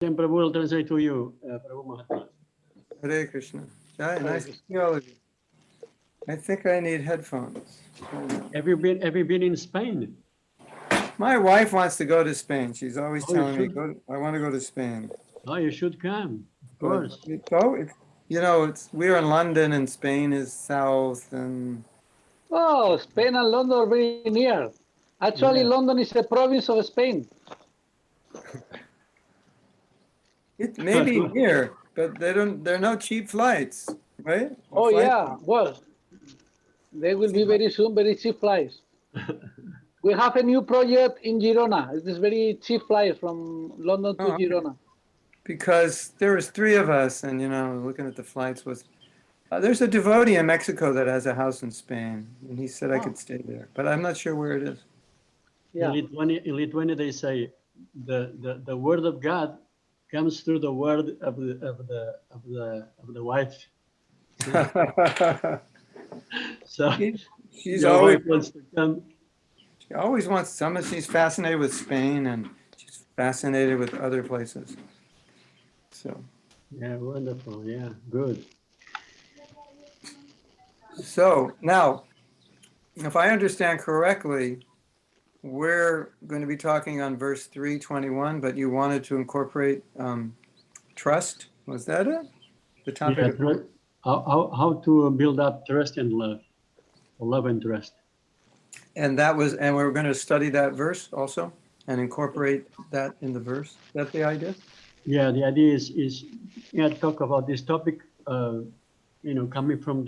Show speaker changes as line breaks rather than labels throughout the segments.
Then Prabhu will translate to you, Prabhu Mahatma.
Hare Krishna. Nice to see all of you. I think I need headphones.
Have you been in Spain?
My wife wants to go to Spain. She's always
Oh,
telling me,
should.
I want to go to Spain.
Oh, you should come. Of course.
We're in London and Spain is south and...
Oh, Spain and London are very near. Actually,
Yeah.
London is a province of Spain.
It may be near, but there are no cheap flights, right?
Oh, yeah. Well, they will be very soon, very cheap flights. We have a new project in Girona. It is very cheap flights from London to Girona.
Because there was three of us and, looking at the flights was... there's a devotee in Mexico that has a house in Spain, and he said I could stay there, but I'm not sure where it is.
Yeah.
In Lithuania, they say the word of God comes through the word of the wife. So
she's
your
always
wife wants to come.
She always wants some. She's fascinated with Spain and she's fascinated with other places. So.
Yeah, wonderful. Yeah, good.
So now, if I understand correctly, we're going to be talking on verse 321, but you wanted to incorporate trust. Was that it? The topic.
Yeah, how to build up trust and love, or love and trust.
And we're going to study that verse also and incorporate that in the verse. Is that the idea?
Yeah, the idea is talk about this topic, coming from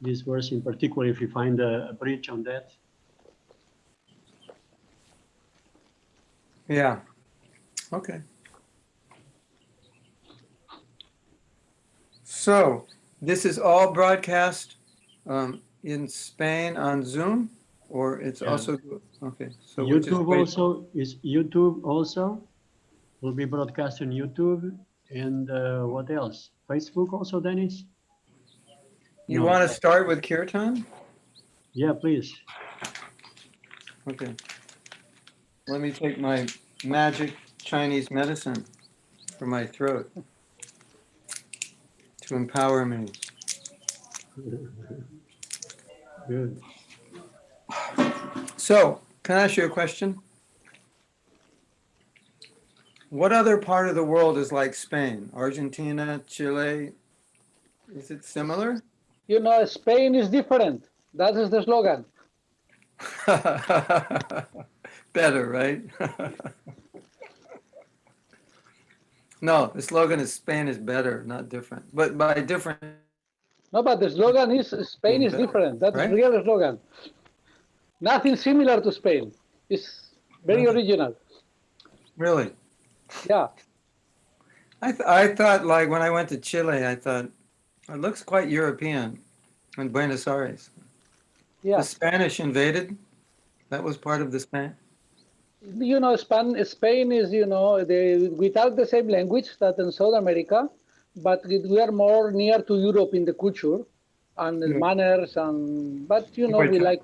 this verse in particular, if you find a bridge on that.
Yeah. Okay. So this is all broadcast in Spain on Zoom, or it's also okay. So
YouTube also will be broadcast on YouTube, and what else? Facebook also, Dennis?
You want to start with Kirtan?
Yeah, please.
Okay. Let me take my magic Chinese medicine for my throat to empower me.
Good.
So, can I ask you a question? What other part of the world is like Spain? Argentina, Chile? Is it similar?
Spain is different. That is the slogan.
Better, right? No, the slogan is Spain is better, not different. But by different...
No, but the slogan is Spain is different. That's the real slogan. Nothing similar to Spain. It's very original.
Really?
Yeah.
I thought, like, when I went to Chile, I thought, it looks quite European in Buenos Aires.
Yeah.
The Spanish invaded. That was part of the Spain.
Spain is, we talk the same language that in South America, but we are more near to Europe in the culture and the manners. But we like,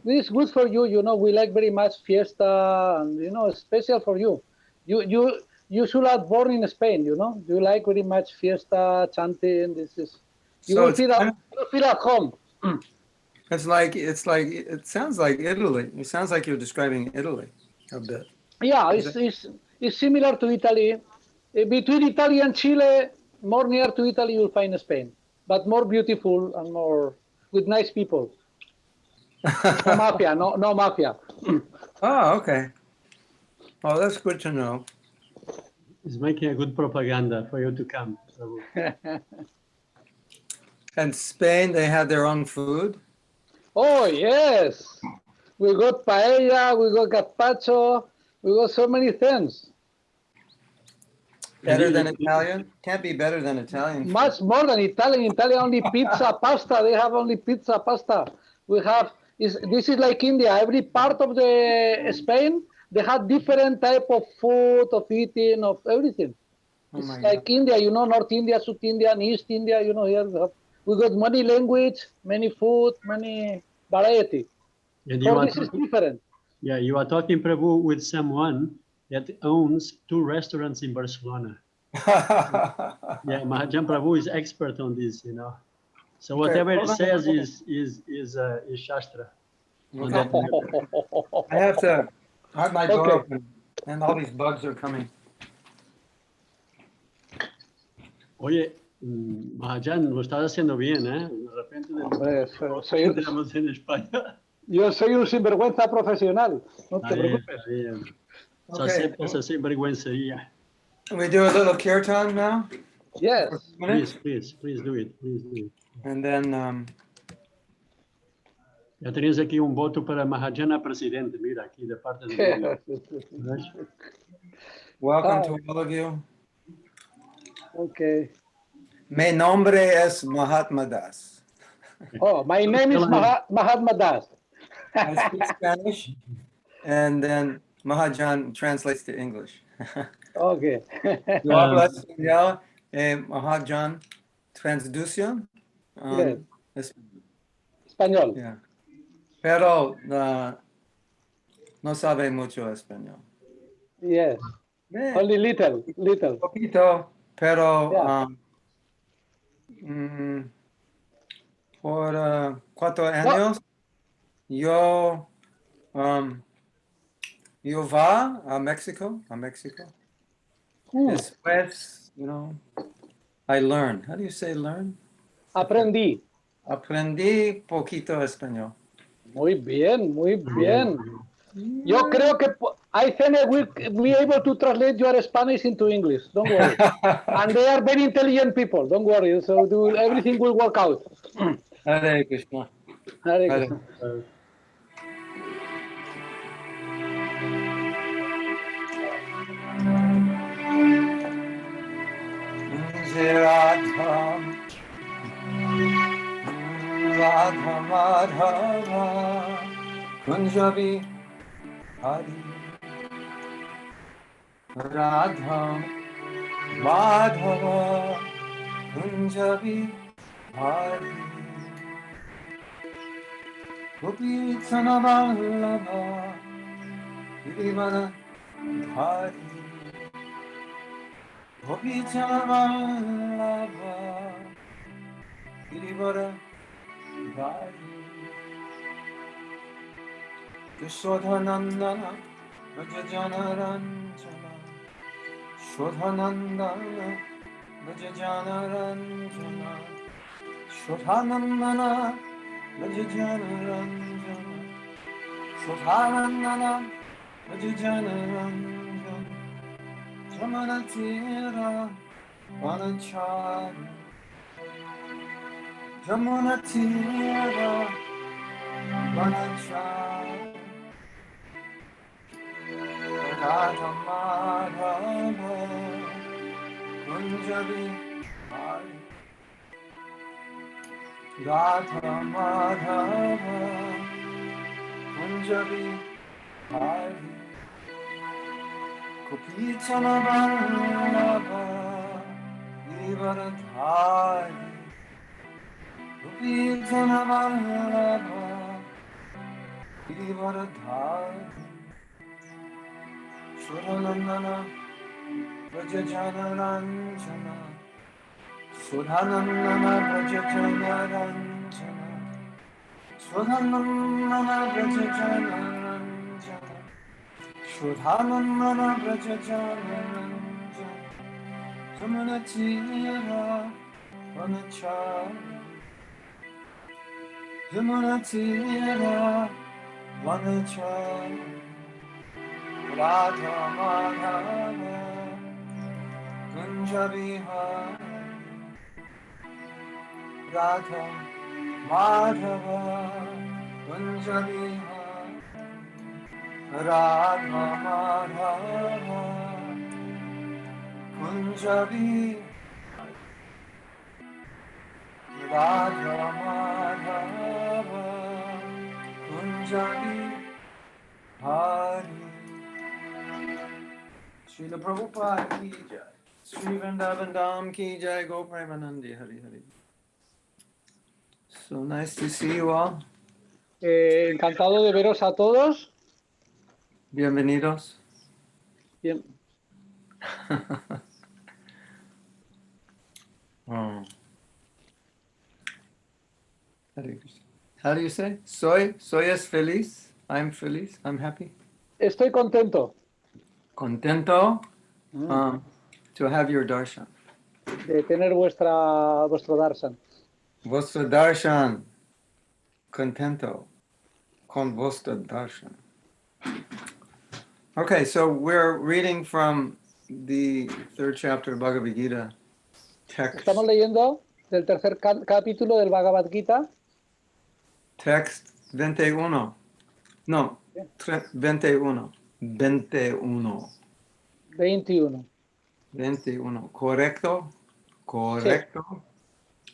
it's good for you. We like very much fiesta and, special for you. You should have born in Spain, You like very much fiesta, chanting. You will feel at home.
It sounds like Italy. It sounds like you're describing Italy a bit.
Yeah, it's similar to Italy. Between Italy and Chile, more near to Italy, you'll find Spain, but more beautiful and more with nice people. No mafia, no mafia.
Oh, okay. Oh, that's good to know.
It's making a good propaganda for you to come.
And Spain, they have their own food?
Oh, yes. We got paella, we got gazpacho, we got so many things.
Better than Italian? Can't be better than Italian.
Much more than Italian. Italian only pizza, pasta. They have only pizza, pasta. This is like India. Every part of the Spain, they have different type of food, of eating, of everything. It's like India, North India, South India, and East India, here we got many language, many food, many variety.
And
this is different.
Yeah, you are talking, Prabhu, with someone that owns 2 restaurants in Barcelona. Yeah, Mahatma Prabhu is expert on this, you know. So whatever it says is Shastra. On that matter.
I have to have my door
Okay.
open, and all these bugs are coming.
Oye, Mahajan, lo estás haciendo bien, ¿eh? De repente
Hombre, soy-
entramos en España.
Yo soy un sinvergüenza profesional, no te
Está bien,
preocupes.
está bien. Se
Okay,
acepta esa sinvergüencería.
we do a little kirtan now,
Yes.
for a few minutes,
Please do it. Please do it.
and then
Ya tenías aquí un voto para Mahajana presidente, mira, aquí de parte de...
welcome to all of you.
Okay.
Mi nombre es Mahatma Das.
Oh, my name is Mahatma Das.
I speak Spanish, and then Mahajan translates to English.
Okay.
Yo hablo español, Mahajan traducción.
Yes.
Español.
Español.
Yeah. Pero no sabe mucho español.
Yes. Only little.
Poquito, pero
Yeah.
por 4 años yo va a México. Después, you know, I learned. How do you say learn?
Aprendí.
Aprendí poquito español.
Muy bien, muy bien. Yo creo que I think I will be able to translate your Spanish into English. Don't worry. And they are very intelligent people. Don't worry. So everything will work out.
Hare Krishna.
Hare
Hare.
Krishna.
Radha Madhava Kunjabi Hari Radha Madhava Kunjabi Hari Gopi Chanavallabha Girivara Hari Gopi Chanavallabha Girivara Hari Yashodhanandana Rajajanaranjana Shodhanandana Rajajanaranjana Shodhanandana Rajajanaranjana Shodhanandana Rajajanaranjana Jamanatira Vanachari Jamunatira Vanachari Radha Madhava Kunjabi Hari Radha Madhava Kunjabi Hari Gopi Chanavallabha Givaradhari Gopi Chanavallabha Givaradhari Shodhanandana Vrajajanaranjana Shodhanandana Vrajajanaranjana Shodhanandana Vrajajanaranjana Shodhanandana Vrajajanaranjana Jamunatira Vanachari Jamunatira Vanachari Radha Madhava Kunjabi Hari Radha Madhava Kunjabi Hari Radha Madhava Kunjabi Radha Madhava Kunjabi Hari Srila Prabhupada ki jai, Sri Vrindavan Dham ki jai, Go Premanandi Hari Hari. So nice to see you all.
Encantado de veros a todos.
Bienvenidos.
Bien.
Oh. How do you say? Soy es feliz. I'm feliz. I'm happy.
Estoy contento
Contento to have your darshan.
de tener vuestro darshan.
Vuestro darshan. Contento. Con vuestro darshan. Okay, so we're reading from the third chapter of Bhagavad Gita text.
Estamos leyendo del tercer capítulo del Bhagavad Gita.
Text 21. No, 21. 21.
21.
21. Correcto?
Sí.
Correcto?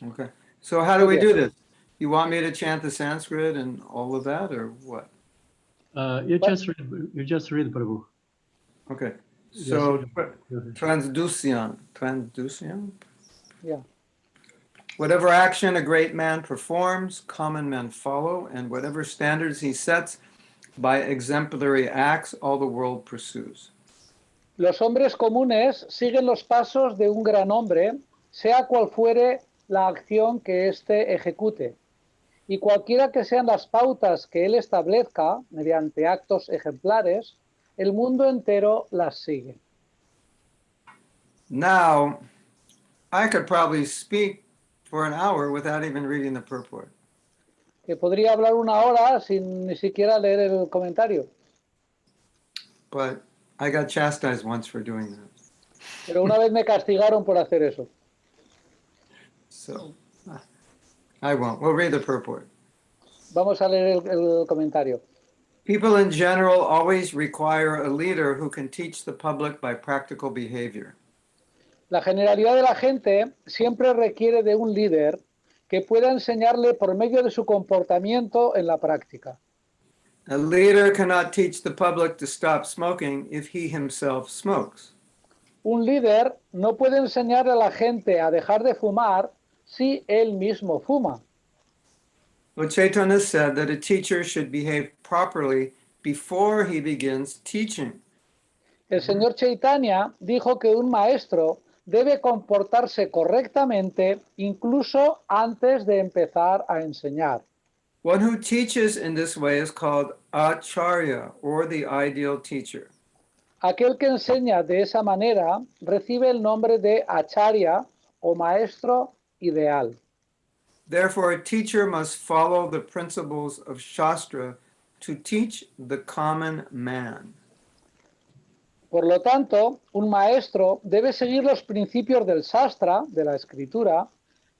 Okay. So how do we do this? You want me to chant the Sanskrit and all of that, or what?
You just read, Prabhu.
Okay.
Yes.
So transduction.
Yeah.
Whatever action a great man performs, common men follow, and whatever standards he sets by exemplary acts, all the world pursues.
Los hombres comunes siguen los pasos de un gran hombre, sea cual fuere la acción que éste ejecute. Y cualquiera que sean las pautas que él establezca, mediante actos ejemplares, el mundo entero las sigue.
Now, I could probably speak for an hour without even reading the purport.
Que podría hablar una hora sin ni siquiera leer el comentario.
But I got chastised once for doing that.
Pero una vez me castigaron por hacer eso.
So, I won't. We'll read the purport.
Vamos a leer el comentario.
People in general always require a leader who can teach the public by practical behavior.
La generalidad de la gente siempre requiere de un líder que pueda enseñarle por medio de su comportamiento en la práctica.
A leader cannot teach the public to stop smoking if he himself smokes.
Un líder no puede enseñar a la gente a dejar de fumar si él mismo fuma.
Lord Chaitanya said that a teacher should behave properly before he begins teaching.
El señor Chaitanya dijo que un maestro debe comportarse correctamente incluso antes de empezar a enseñar.
One who teaches in this way is called acharya, or the ideal teacher.
Aquel que enseña de esa manera recibe el nombre de acharya o maestro ideal.
Therefore, a teacher must follow the principles of Shastra to teach the common man.
Por lo tanto, un maestro debe seguir los principios del Shastra, de la escritura,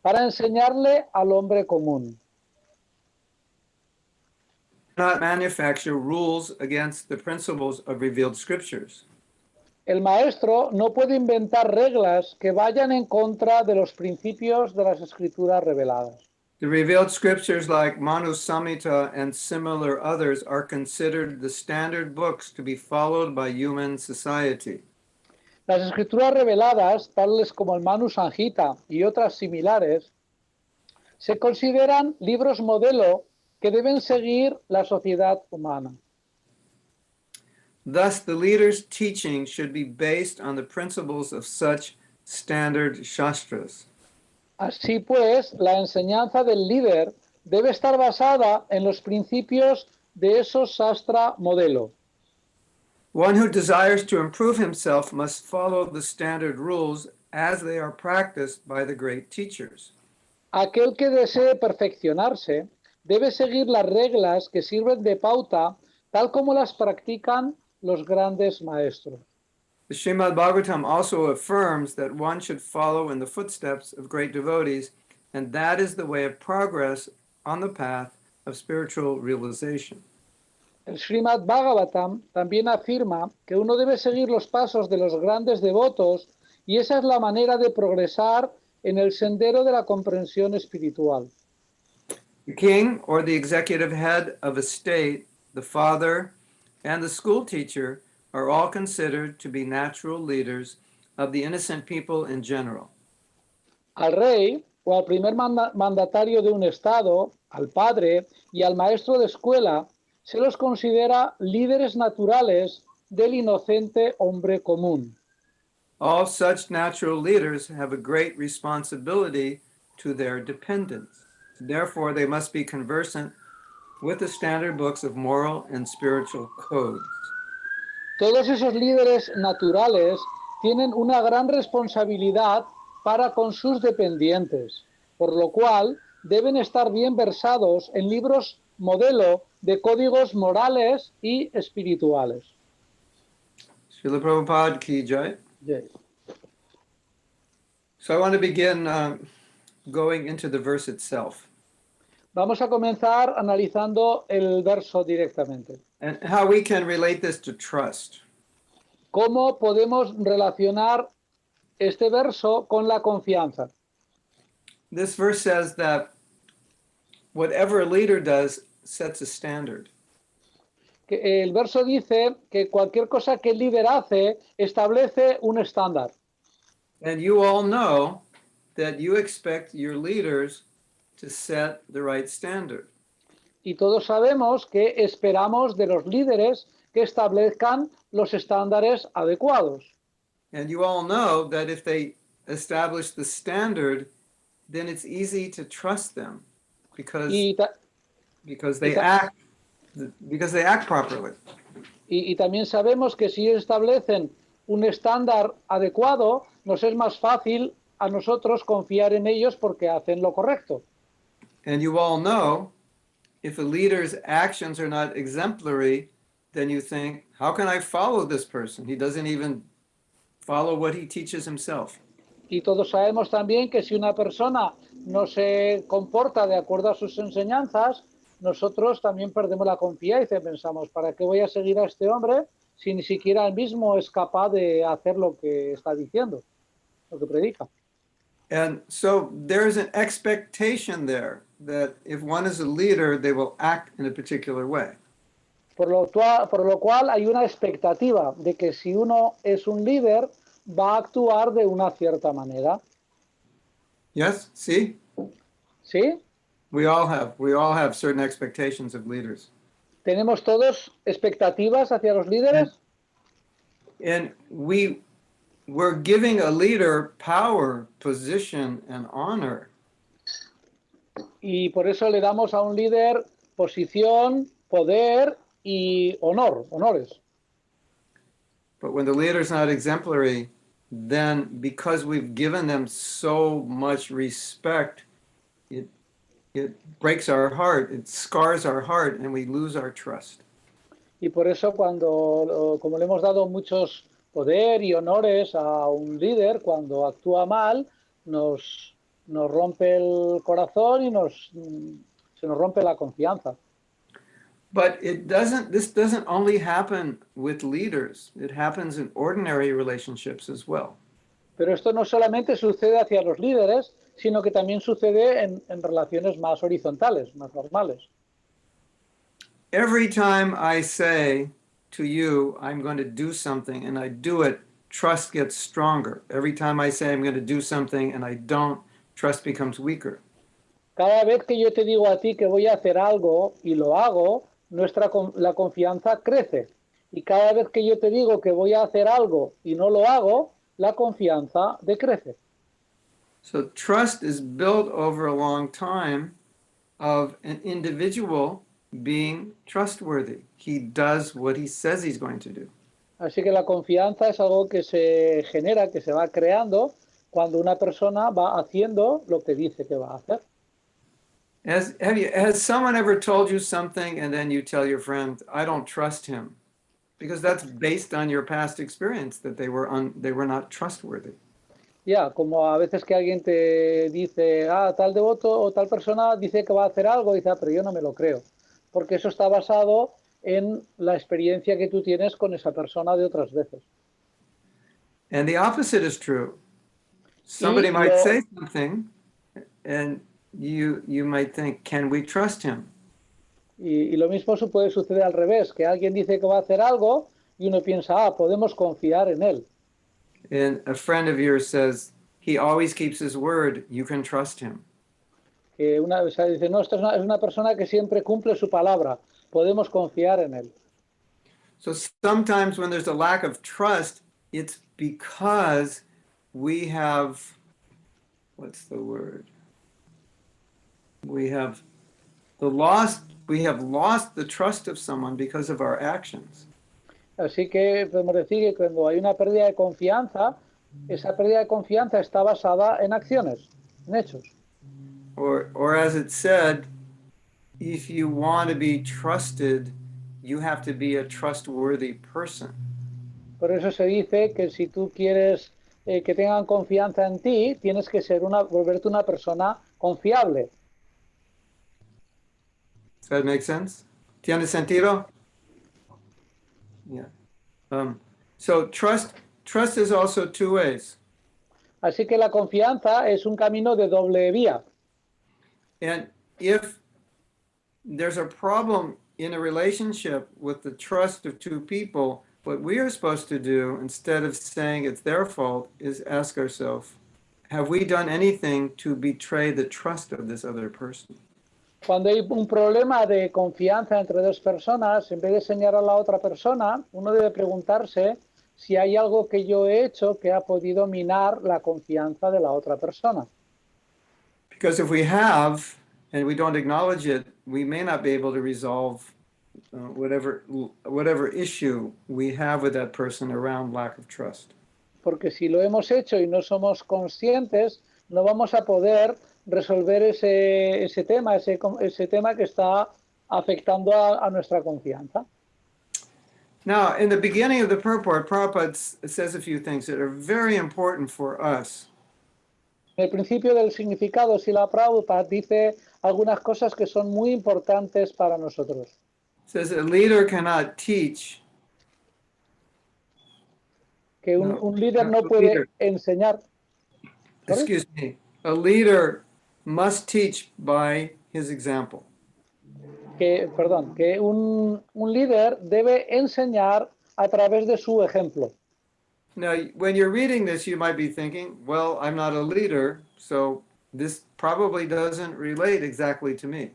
para enseñarle al hombre común.
Not manufacture rules against the principles of revealed scriptures.
El maestro no puede inventar reglas que vayan en contra de los principios de las escrituras reveladas.
The revealed scriptures like Manu Samhita and similar others are considered the standard books to be followed by human society.
Las escrituras reveladas, tales como el Manu Samhita y otras similares, se consideran libros modelo que deben seguir la sociedad humana.
Thus, the leader's teaching should be based on the principles of such standard shastras.
Así pues, la enseñanza del líder debe estar basada en los principios de esos Shastra modelo.
One who desires to improve himself must follow the standard rules as they are practiced by the great teachers.
Aquel que desee perfeccionarse debe seguir las reglas que sirven de pauta tal como las practican los grandes maestros.
The Srimad Bhagavatam also affirms that one should follow in the footsteps of great devotees, and that is the way of progress on the path of spiritual realization.
El Srimad Bhagavatam también afirma que uno debe seguir los pasos de los grandes devotos y esa es la manera de progresar en el sendero de la comprensión espiritual.
The king or the executive head of a state, the father, and the school teacher are all considered to be natural leaders of the innocent people in general.
Al rey o al primer mandatario de un estado, al padre y al maestro de escuela se los considera líderes naturales del inocente hombre común.
All such natural leaders have a great responsibility to their dependents. Therefore, they must be conversant with the standard books of moral and spiritual codes.
Todos esos líderes naturales tienen una gran responsabilidad para con sus dependientes, por lo cual deben estar bien versados en libros modelo de códigos morales y espirituales.
Srila Prabhupada ki jai.
Yes.
So I want to begin going into the verse itself
Vamos a comenzar analizando el verso directamente.
and how we can relate this to trust.
¿Cómo podemos relacionar este verso con la confianza?
This verse says that whatever a leader does sets a standard.
Que el verso dice que cualquier cosa que el líder hace establece un estándar.
And you all know that you expect your leaders to set the right standard.
Y todos sabemos que esperamos de los líderes que establezcan los estándares adecuados.
And you all know that if they establish the standard, then it's easy to trust them because they act properly.
Y también sabemos que si ellos establecen un estándar adecuado, nos es más fácil a nosotros confiar en ellos porque hacen lo correcto.
And you all know if a leader's actions are not exemplary, then you think, how can I follow this person? He doesn't even follow what he teaches himself.
Y todos sabemos también que si una persona no se comporta de acuerdo a sus enseñanzas, nosotros también perdemos la confianza y pensamos, ¿para qué voy a seguir a este hombre si ni siquiera él mismo es capaz de hacer lo que está diciendo, lo que predica?
And so there's an expectation there that if one is a leader, they will act in a particular way.
Por lo cual hay una expectativa de que si uno es un líder, va a actuar de una cierta manera.
Yes, see?
¿Sí?
We all have certain expectations of leaders.
¿Tenemos todos expectativas hacia los líderes?
And we're giving a leader power, position, and honor.
Y por eso le damos a un líder posición, poder y honores.
But when the leader's not exemplary, then because we've given them so much respect, it breaks our heart, it scars our heart, and we lose our trust.
Y por eso como le hemos dado muchos poder y honores a un líder, cuando actúa mal, nos rompe el corazón y se nos rompe la confianza.
But this doesn't only happen with leaders. It happens in ordinary relationships as well.
Pero esto no solamente sucede hacia los líderes, sino que también sucede en relaciones más horizontales, más normales.
Every time I say to you, I'm going to do something and I do it, trust gets stronger. Every time I say I'm going to do something and I don't, trust becomes weaker.
Cada vez que yo te digo a ti que voy a hacer algo y lo hago, la confianza crece. Y cada vez que yo te digo que voy a hacer algo y no lo hago, la confianza decrece.
So trust is built over a long time of an individual being trustworthy. He does what he says he's going to do.
Así que la confianza es algo que se genera, que se va creando cuando una persona va haciendo lo que dice que va a hacer.
Has someone ever told you something and then you tell your friend, I don't trust him? Because that's based on your past experience that they were not trustworthy.
Ya, como a veces que alguien te dice, tal devoto o tal persona dice que va a hacer algo, y dice, pero yo no me lo creo. Porque eso está basado en la experiencia que tú tienes con esa persona de otras veces.
And the opposite is true. Somebody might say something and you might think, can we trust him?
Y lo mismo puede suceder al revés, que alguien dice que va a hacer algo y uno piensa, podemos confiar en él.
And a friend of yours says, he always keeps his word, you can trust him.
Que dice, no, esta es una persona que siempre cumple su palabra, podemos confiar en él.
So sometimes when there's a lack of trust, it's because we have, what's the word? We have lost the trust of someone because of our actions.
Así que podemos decir que cuando hay una pérdida de confianza, esa pérdida de confianza está basada en acciones, en hechos.
Or as it said, if you want to be trusted, you have to be a trustworthy person.
Por eso se dice que si tú quieres que tengan confianza en ti, tienes que volverte una persona confiable.
Does that make sense? ¿Tiene sentido? Yeah. So trust is also two ways.
Así que la confianza es un camino de doble vía.
And if there's a problem in a relationship with the trust of two people, what we are supposed to do, instead of saying it's their fault, is ask ourselves, have we done anything to betray the trust of this other person?
Cuando hay un problema de confianza entre dos personas, en vez de señalar a la otra persona, uno debe preguntarse si hay algo que yo he hecho que ha podido minar la confianza de la otra persona.
Because if we have, and we don't acknowledge it, we may not be able to resolve whatever issue we have with that person around lack of trust.
Porque si lo hemos hecho y no somos conscientes, no vamos a poder resolver ese tema que está afectando a nuestra confianza.
Now, in the beginning of the purport, Prabhupada says a few things that are very important for us.
En el principio del significado, Srila Prabhupada dice algunas cosas que son muy importantes para nosotros.
It says a leader cannot teach.
Que un líder no puede enseñar.
Excuse me. A leader must teach by his example.
Que un líder debe enseñar a través de su ejemplo.
Now, when you're reading this, you might be thinking, well, I'm not a leader, so this probably doesn't relate exactly to me.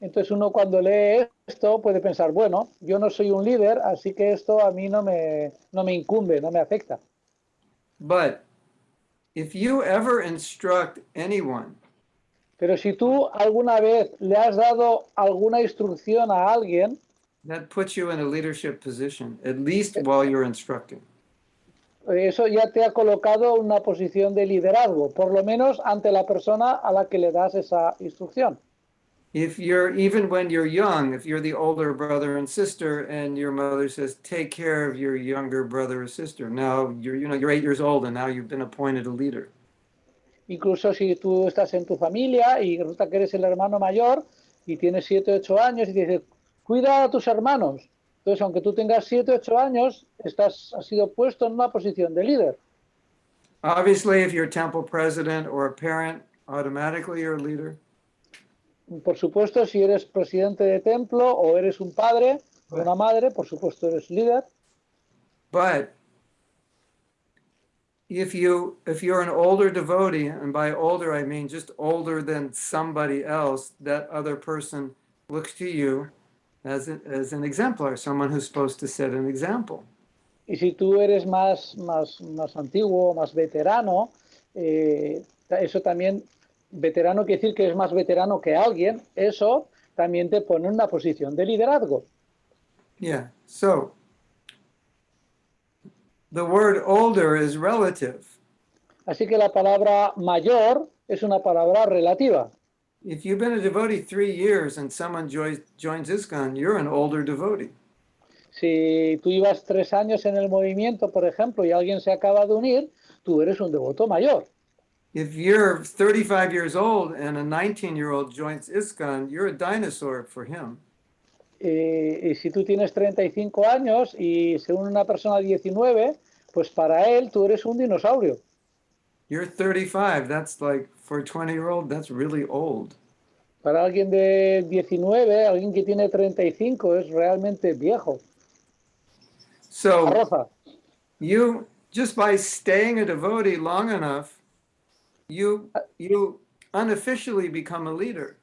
Entonces uno cuando lee esto puede pensar, bueno, yo no soy un líder, así que esto a mí no me incumbe, no me afecta.
But if you ever instruct anyone,
pero si tú alguna vez le has dado alguna instrucción a alguien,
that puts you in a leadership position, at least while you're instructing.
Eso ya te ha colocado en una posición de liderazgo, por lo menos ante la persona a la que le das esa instrucción.
Even when you're young, if you're the older brother and sister and your mother says, take care of your younger brother or sister, now you're 8 years old and now you've been appointed a leader.
Incluso si tú estás en tu familia y resulta que eres el hermano mayor y tienes 7 o 8 años y te dices, cuida a tus hermanos. Entonces, aunque tú tengas 7 o 8 años, has sido puesto en una posición de líder.
Obviously, if you're a temple president or a parent, automatically you're a leader.
Por supuesto, si eres presidente de templo o eres un padre o una madre, por supuesto eres líder.
But if you're an older devotee, and by older I mean just older than somebody else, that other person looks to you as an exemplar, someone who's supposed to set an example.
Y si tú eres más antiguo, más veterano, eso también, veterano quiere decir que eres más veterano que alguien, eso también te pone en una posición de liderazgo.
Yeah, so the word older is relative.
Así que la palabra mayor es una palabra relativa.
If you've been a devotee 3 years and someone joins ISKCON, you're an older devotee.
Si tú llevas 3 años en el movimiento, por ejemplo, y alguien se acaba de unir, tú eres un devoto mayor.
If you're 35 years old and a 19-year-old joins ISKCON, you're a dinosaur for him.
Y si tú tienes 35 años y se une una persona de 19, pues para él tú eres un dinosaurio.
You're 35, that's like, for a 20-year-old, that's really old.
Para alguien de 19, alguien que tiene 35 es realmente viejo.
So
Arroza.
you, just by staying a devotee long enough, you unofficially become a leader.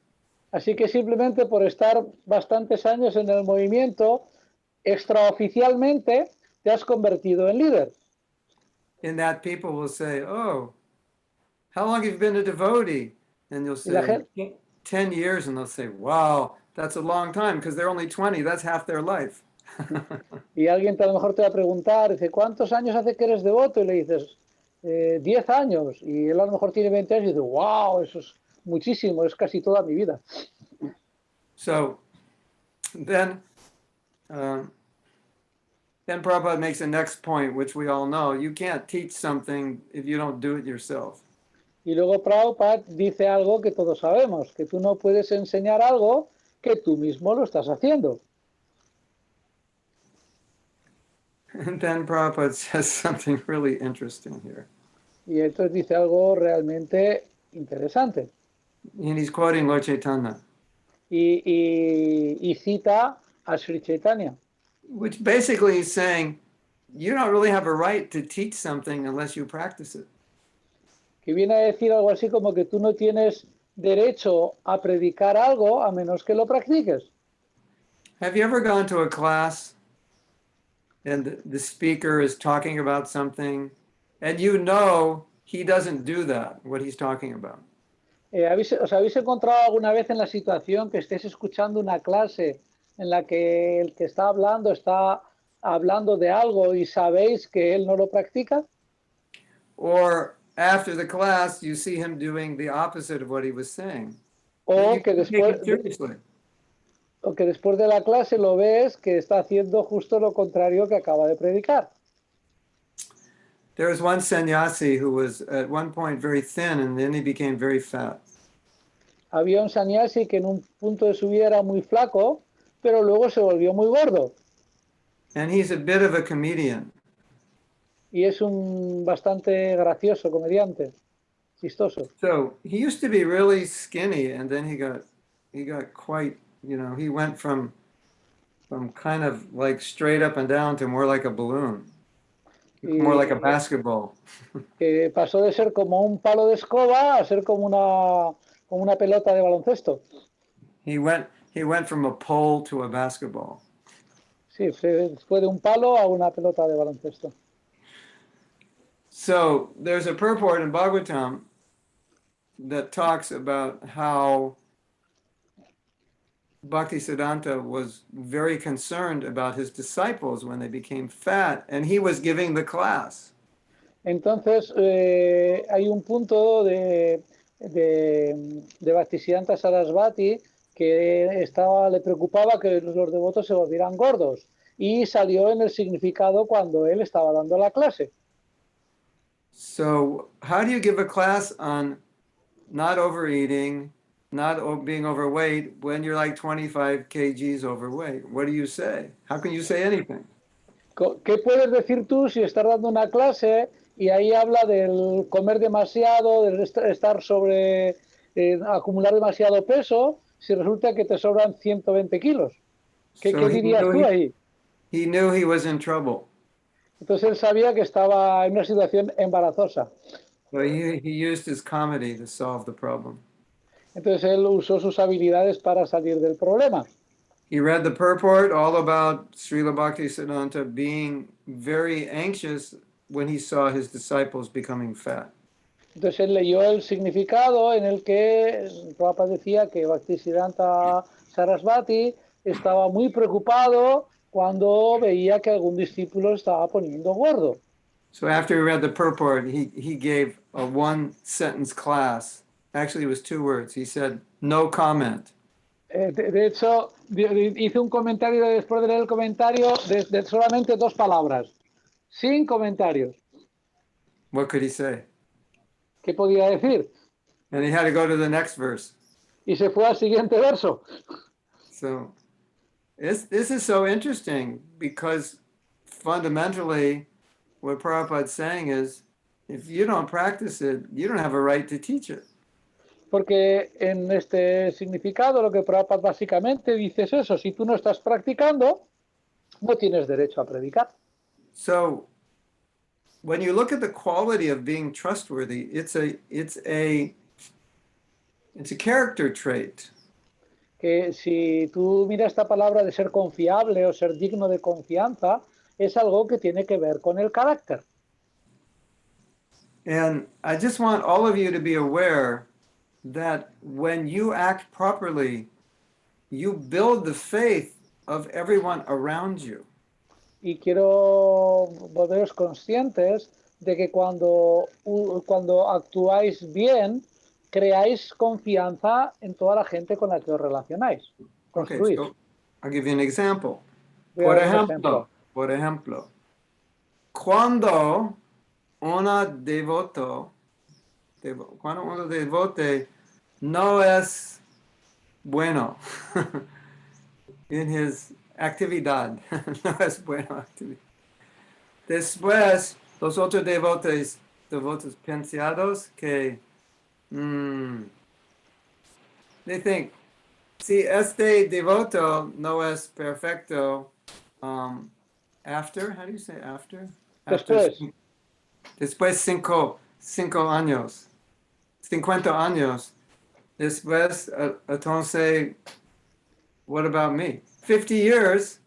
Así que simplemente por estar bastantes años en el movimiento, extraoficialmente te has convertido en líder.
In that people will say, oh, how long have you been a devotee? And you'll
Y la
say,
gente,
10 years. And they'll say, wow, that's a long time because they're only 20. That's half their life.
y alguien a lo mejor te va a preguntar, dice, ¿cuántos años hace que eres devoto? Y le dices, 10 años. Y él a lo mejor tiene 20 años y dice, wow, eso es muchísimo, es casi toda mi vida.
So then, then Prabhupada makes the next point, which we all know. You can't teach something if you don't do it yourself.
Y luego Prabhupada dice algo que todos sabemos, que tú no puedes enseñar algo que tú mismo lo estás haciendo.
And then Prabhupada says something really interesting here.
Y entonces dice algo realmente interesante.
And he's quoting Lord Chaitanya,
Y cita a Sri Chaitanya,
which basically is saying, you don't really have a right to teach something unless you practice it.
que viene a decir algo así como que tú no tienes derecho a predicar algo a menos que lo practiques.
Have you ever gone to a class and the speaker is talking about something and you know he doesn't do that, what he's talking about?
¿Os habéis encontrado alguna vez en la situación que estés escuchando una clase en la que el que está hablando de algo y sabéis que él no lo practica?
Or after the class, you see him doing the opposite of what he was saying.
O
You
que,
can't take it seriously.
o que después de la clase lo ves que está haciendo justo lo contrario que acaba de predicar.
There was one sannyasi who was at one point very thin and then he became very fat.
Había un sannyasi que en un punto de su vida era muy flaco, pero luego se volvió muy gordo.
And he's a bit of a comedian.
Y es un bastante gracioso comediante, chistoso.
So he used to be really skinny and then he got quite, he went from kind of like straight up and down to more like a balloon, more like a basketball.
Que pasó de ser como un palo de escoba a ser como una pelota de baloncesto.
He went from a pole to a basketball.
Sí, fue de un palo a una pelota de baloncesto.
So there's a purport in Bhagavatam that talks about how Bhaktisiddhanta was very concerned about his disciples when they became fat, and he was giving the class.
Entonces, hay un punto de Bhaktisiddhanta Sarasvati que le preocupaba que los devotos se volvieran gordos y salió en el significado cuando él estaba dando la clase.
So how do you give a class on not overeating, not being overweight when you're like 25 kgs overweight? What do you say? How can you say anything?
¿Qué puedes decir tú si estás dando una clase y ahí habla del comer demasiado, del acumular demasiado peso, si resulta que te sobran 120 kilos? ¿Qué dirías tú ahí?
He knew he was in trouble.
Entonces él sabía que estaba en una situación embarazosa.
So he used his comedy to solve the problem.
Entonces él usó sus habilidades para salir del problema.
He read the purport all about Srila Bhaktisiddhanta being very anxious when he saw his disciples becoming fat.
Entonces él leyó el significado en el que Prabhupada decía que Bhaktisiddhanta Sarasvati estaba muy preocupado cuando veía que algún discípulo estaba poniendo gordo.
So after he read the purport, he gave a one-sentence class. Actually, it was 2 words. He said, no comment.
De hecho, hice un comentario después de leer el comentario de solamente 2 palabras. Sin comentarios.
What could he say?
¿Qué podía decir?
And he had to go to the next verse.
Y se fue al siguiente verso.
So this is so interesting because fundamentally what Prabhupada's saying is if you don't practice it, you don't have a right to teach it.
Porque en este significado lo que Prabhupada básicamente dice es eso, si tú no estás practicando, no tienes derecho a predicar.
So when you look at the quality of being trustworthy, it's a character trait.
Que si tú miras esta palabra de ser confiable o ser digno de confianza, es algo que tiene que ver con el carácter.
And I just want all of you to be aware that when you act properly, you build the faith of everyone around you.
Y quiero volveros conscientes de que cuando actuáis bien, creáis confianza en toda la gente con la que os relacionáis.
Okay,
Construís.
so I'll give you an example.
Voy a dar un ejemplo.
Por ejemplo, cuando una devoto, cuando uno devote no es bueno en his actividad, no es bueno actividad. Después, los otros devotos pensados que they think, si este devoto no es perfecto, after, how do you say after?
Después.
Después 50 años, después, entonces, what about me? 50 years,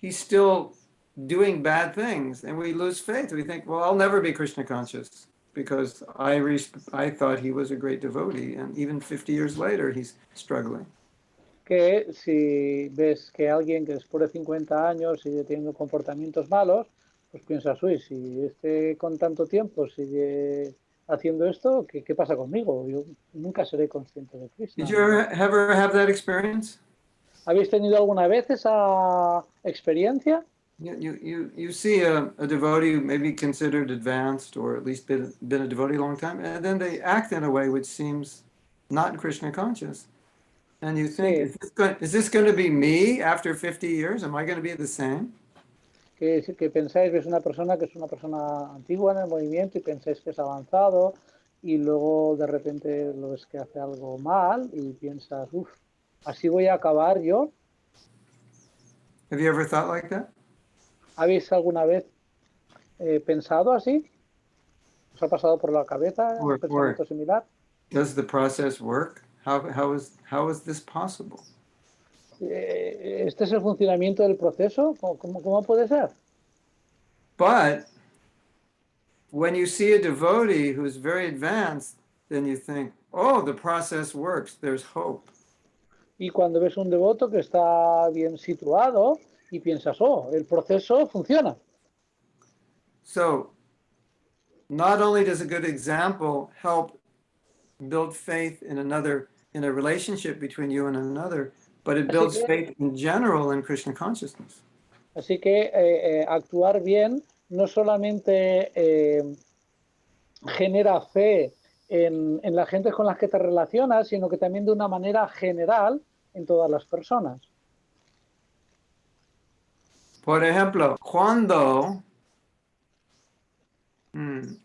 he's still doing bad things, and we lose faith. We think, well, I'll never be Krishna conscious because I thought he was a great devotee, and even 50 years later, he's struggling.
Que si ves que alguien que después de 50 años sigue teniendo comportamientos malos, pues piensas, uy, si con tanto tiempo sigue haciendo esto, ¿qué pasa conmigo? Yo nunca seré consciente de Krishna.
Did you ever have that experience?
¿Habéis tenido alguna vez esa experiencia?
You see a devotee who maybe considered advanced or at least been a devotee a long time, and then they act in a way which seems not Krishna conscious. And you think,
Sí.
is this going to be me after 50 years? Am I going to be the same?
Que pensáis, ves una persona que es una persona antigua en el movimiento y pensáis que es avanzado y luego de repente lo ves que hace algo mal y piensas, uff, así voy a acabar yo.
Have you ever thought like that?
¿Habéis alguna vez pensado así? ¿Os ha pasado por la cabeza un pensamiento similar?
Does the process work? How is this possible?
¿Este es el funcionamiento del proceso? ¿Cómo puede ser?
But when you see a devotee who's very advanced, then you think, oh, the process works. There's hope.
Y cuando ves un devoto que está bien situado y piensas, oh, el proceso funciona.
So not only does a good example help build faith in a relationship between you and another, but it builds faith in general in Krishna consciousness.
Así que actuar bien no solamente genera fe en la gente con las que te relacionas, sino que también de una manera general en todas las personas.
Por ejemplo, cuando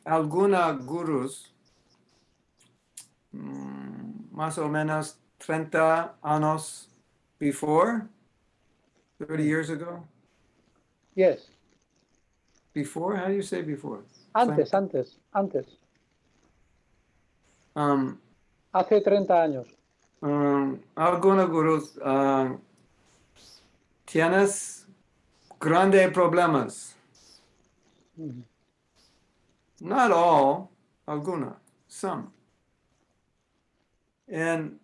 algunos gurús, más o menos 30 años before, 30 years ago?
Yes.
Before? How do you say before?
Antes. Hace 30 años.
Algunos gurús tienes grandes problemas. Not all, alguna, some. And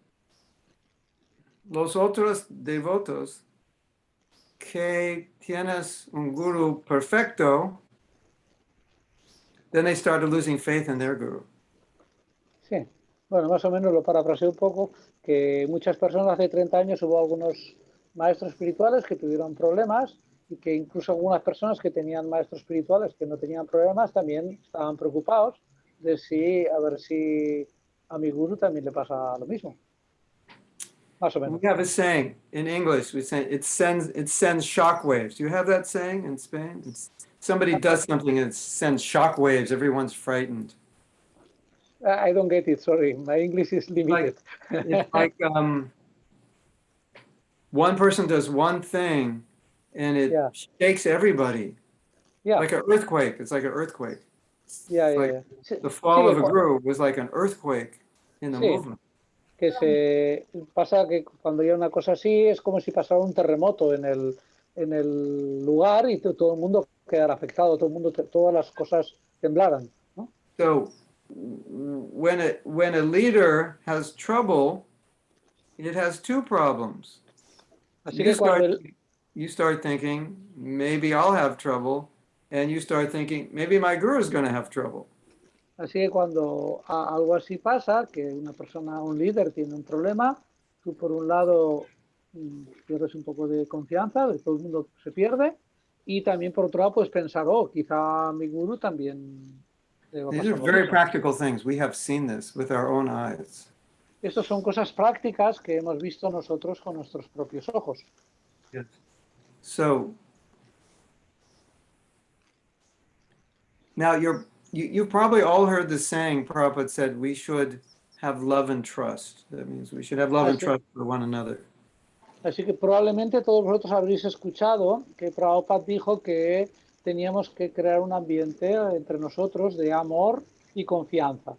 los otros devotos que tienes un guru perfecto, then they started losing faith in their guru.
Sí, bueno, más o menos lo parafraseo un poco, que muchas personas hace 30 años hubo algunos maestros espirituales que tuvieron problemas y que incluso algunas personas que tenían maestros espirituales que no tenían problemas también estaban preocupados de a ver si a mi guru también le pasa lo mismo. Más o menos.
We have a saying in English, we say it sends shock waves. Do you have that saying in Spain? Somebody does something and it sends shock waves, everyone's frightened.
I don't get it, sorry. My English is limited.
It's like one person does one thing and it shakes everybody.
Yeah.
Like an earthquake. It's like an earthquake.
Yeah.
The fall of a guru was like an earthquake in the movement.
que se pasa que cuando hay una cosa así es como si pasara un terremoto en el lugar y todo el mundo quedara afectado, todo el mundo, todas las cosas temblaran, ¿no?
So when a leader has trouble, it has two problems.
Así que cuando
You start thinking, maybe I'll have trouble, and you start thinking, maybe my guru is going to have trouble.
Así que cuando algo así pasa, que una persona, un líder tiene un problema, tú por un lado pierdes un poco de confianza, de todo el mundo se pierde, y también por otro lado puedes pensar, oh, quizá mi gurú también le va a
These are
pasar lo
very
mismo.
practical things. We have seen this with our own eyes.
Estas son cosas prácticas que hemos visto nosotros con nuestros propios ojos.
Yes. So now you've probably all heard the saying Prabhupada said we should have love and trust. That means we should have love and trust for one another.
Así que probablemente todos vosotros habréis escuchado que Prabhupada dijo que teníamos que crear un ambiente entre nosotros de amor y confianza.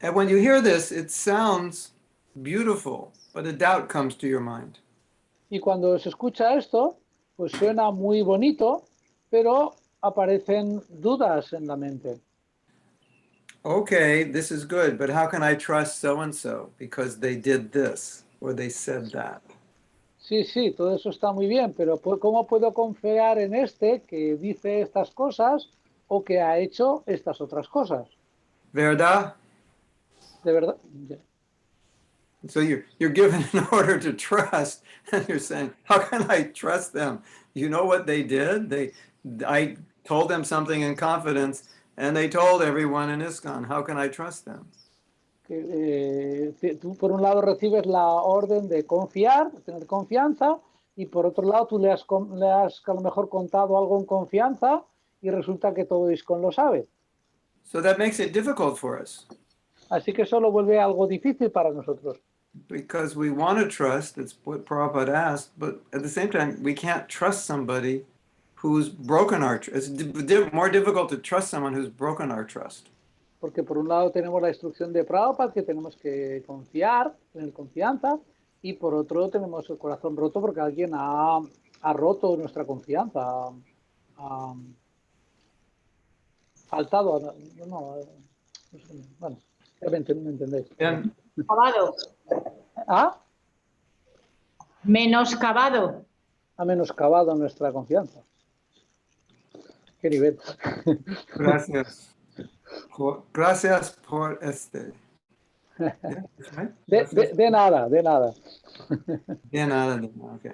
And when you hear this, it sounds beautiful, but a doubt comes to your mind.
Y cuando se escucha esto, pues suena muy bonito, pero aparecen dudas en la mente.
Okay, this is good, but how can I trust so-and-so because they did this or they said that?
Sí, sí, todo eso está muy bien, pero ¿cómo puedo confiar en este que dice estas cosas o que ha hecho estas otras cosas?
¿Verdad?
De verdad.
So you're given an order to trust, and you're saying, how can I trust them? You know what they did? I told them something in confidence, and they told everyone in ISKCON. How can I trust them?
Tú por un lado recibes la orden de confiar, tener confianza, y por otro lado tú le has a lo mejor contado algo en confianza y resulta que todo ISKCON lo sabe.
So that makes it difficult for us.
Así que eso lo vuelve algo difícil para nosotros.
Because we want to trust, that's what Prabhupada asked, but at the same time, we can't trust somebody who's broken our trust. It's more difficult to trust someone who's broken our trust.
Porque por un lado tenemos la instrucción de Prabhupada que tenemos que confiar, tener confianza, y por otro tenemos el corazón roto porque alguien ha roto nuestra confianza, ha faltado, bueno, ya me entendéis.
And
Cavado.
¿Ah?
Menoscabado.
Ha menoscabado nuestra confianza. ¿Qué nivel?
gracias. Gracias por este.
De nada, de nada.
De nada. Okay.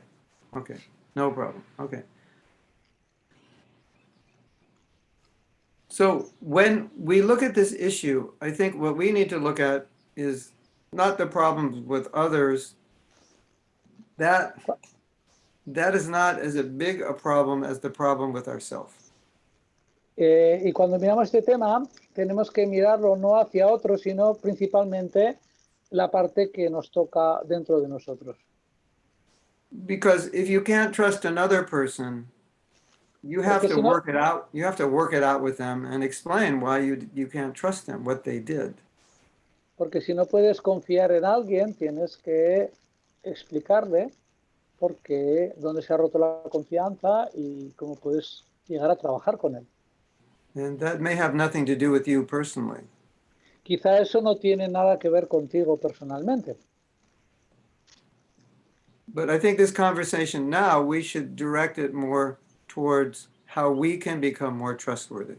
Okay. No problem. Okay. So when we look at this issue, I think what we need to look at is not the problems with others. That is not as a big a problem as the problem with ourselves.
Y cuando miramos este tema, tenemos que mirarlo no hacia otros, sino principalmente la parte que nos toca dentro de nosotros.
Because if you can't trust another person, you have to work it out. You have to work it out with them and explain why you can't trust them, what they did.
Porque si no puedes confiar en alguien, tienes que explicarle por qué, dónde se ha roto la confianza y cómo puedes llegar a trabajar con él.
And that may have nothing to do with you personally.
Quizá eso no tiene nada que ver contigo personalmente.
But I think this conversation now, we should direct it more towards how we can become more trustworthy.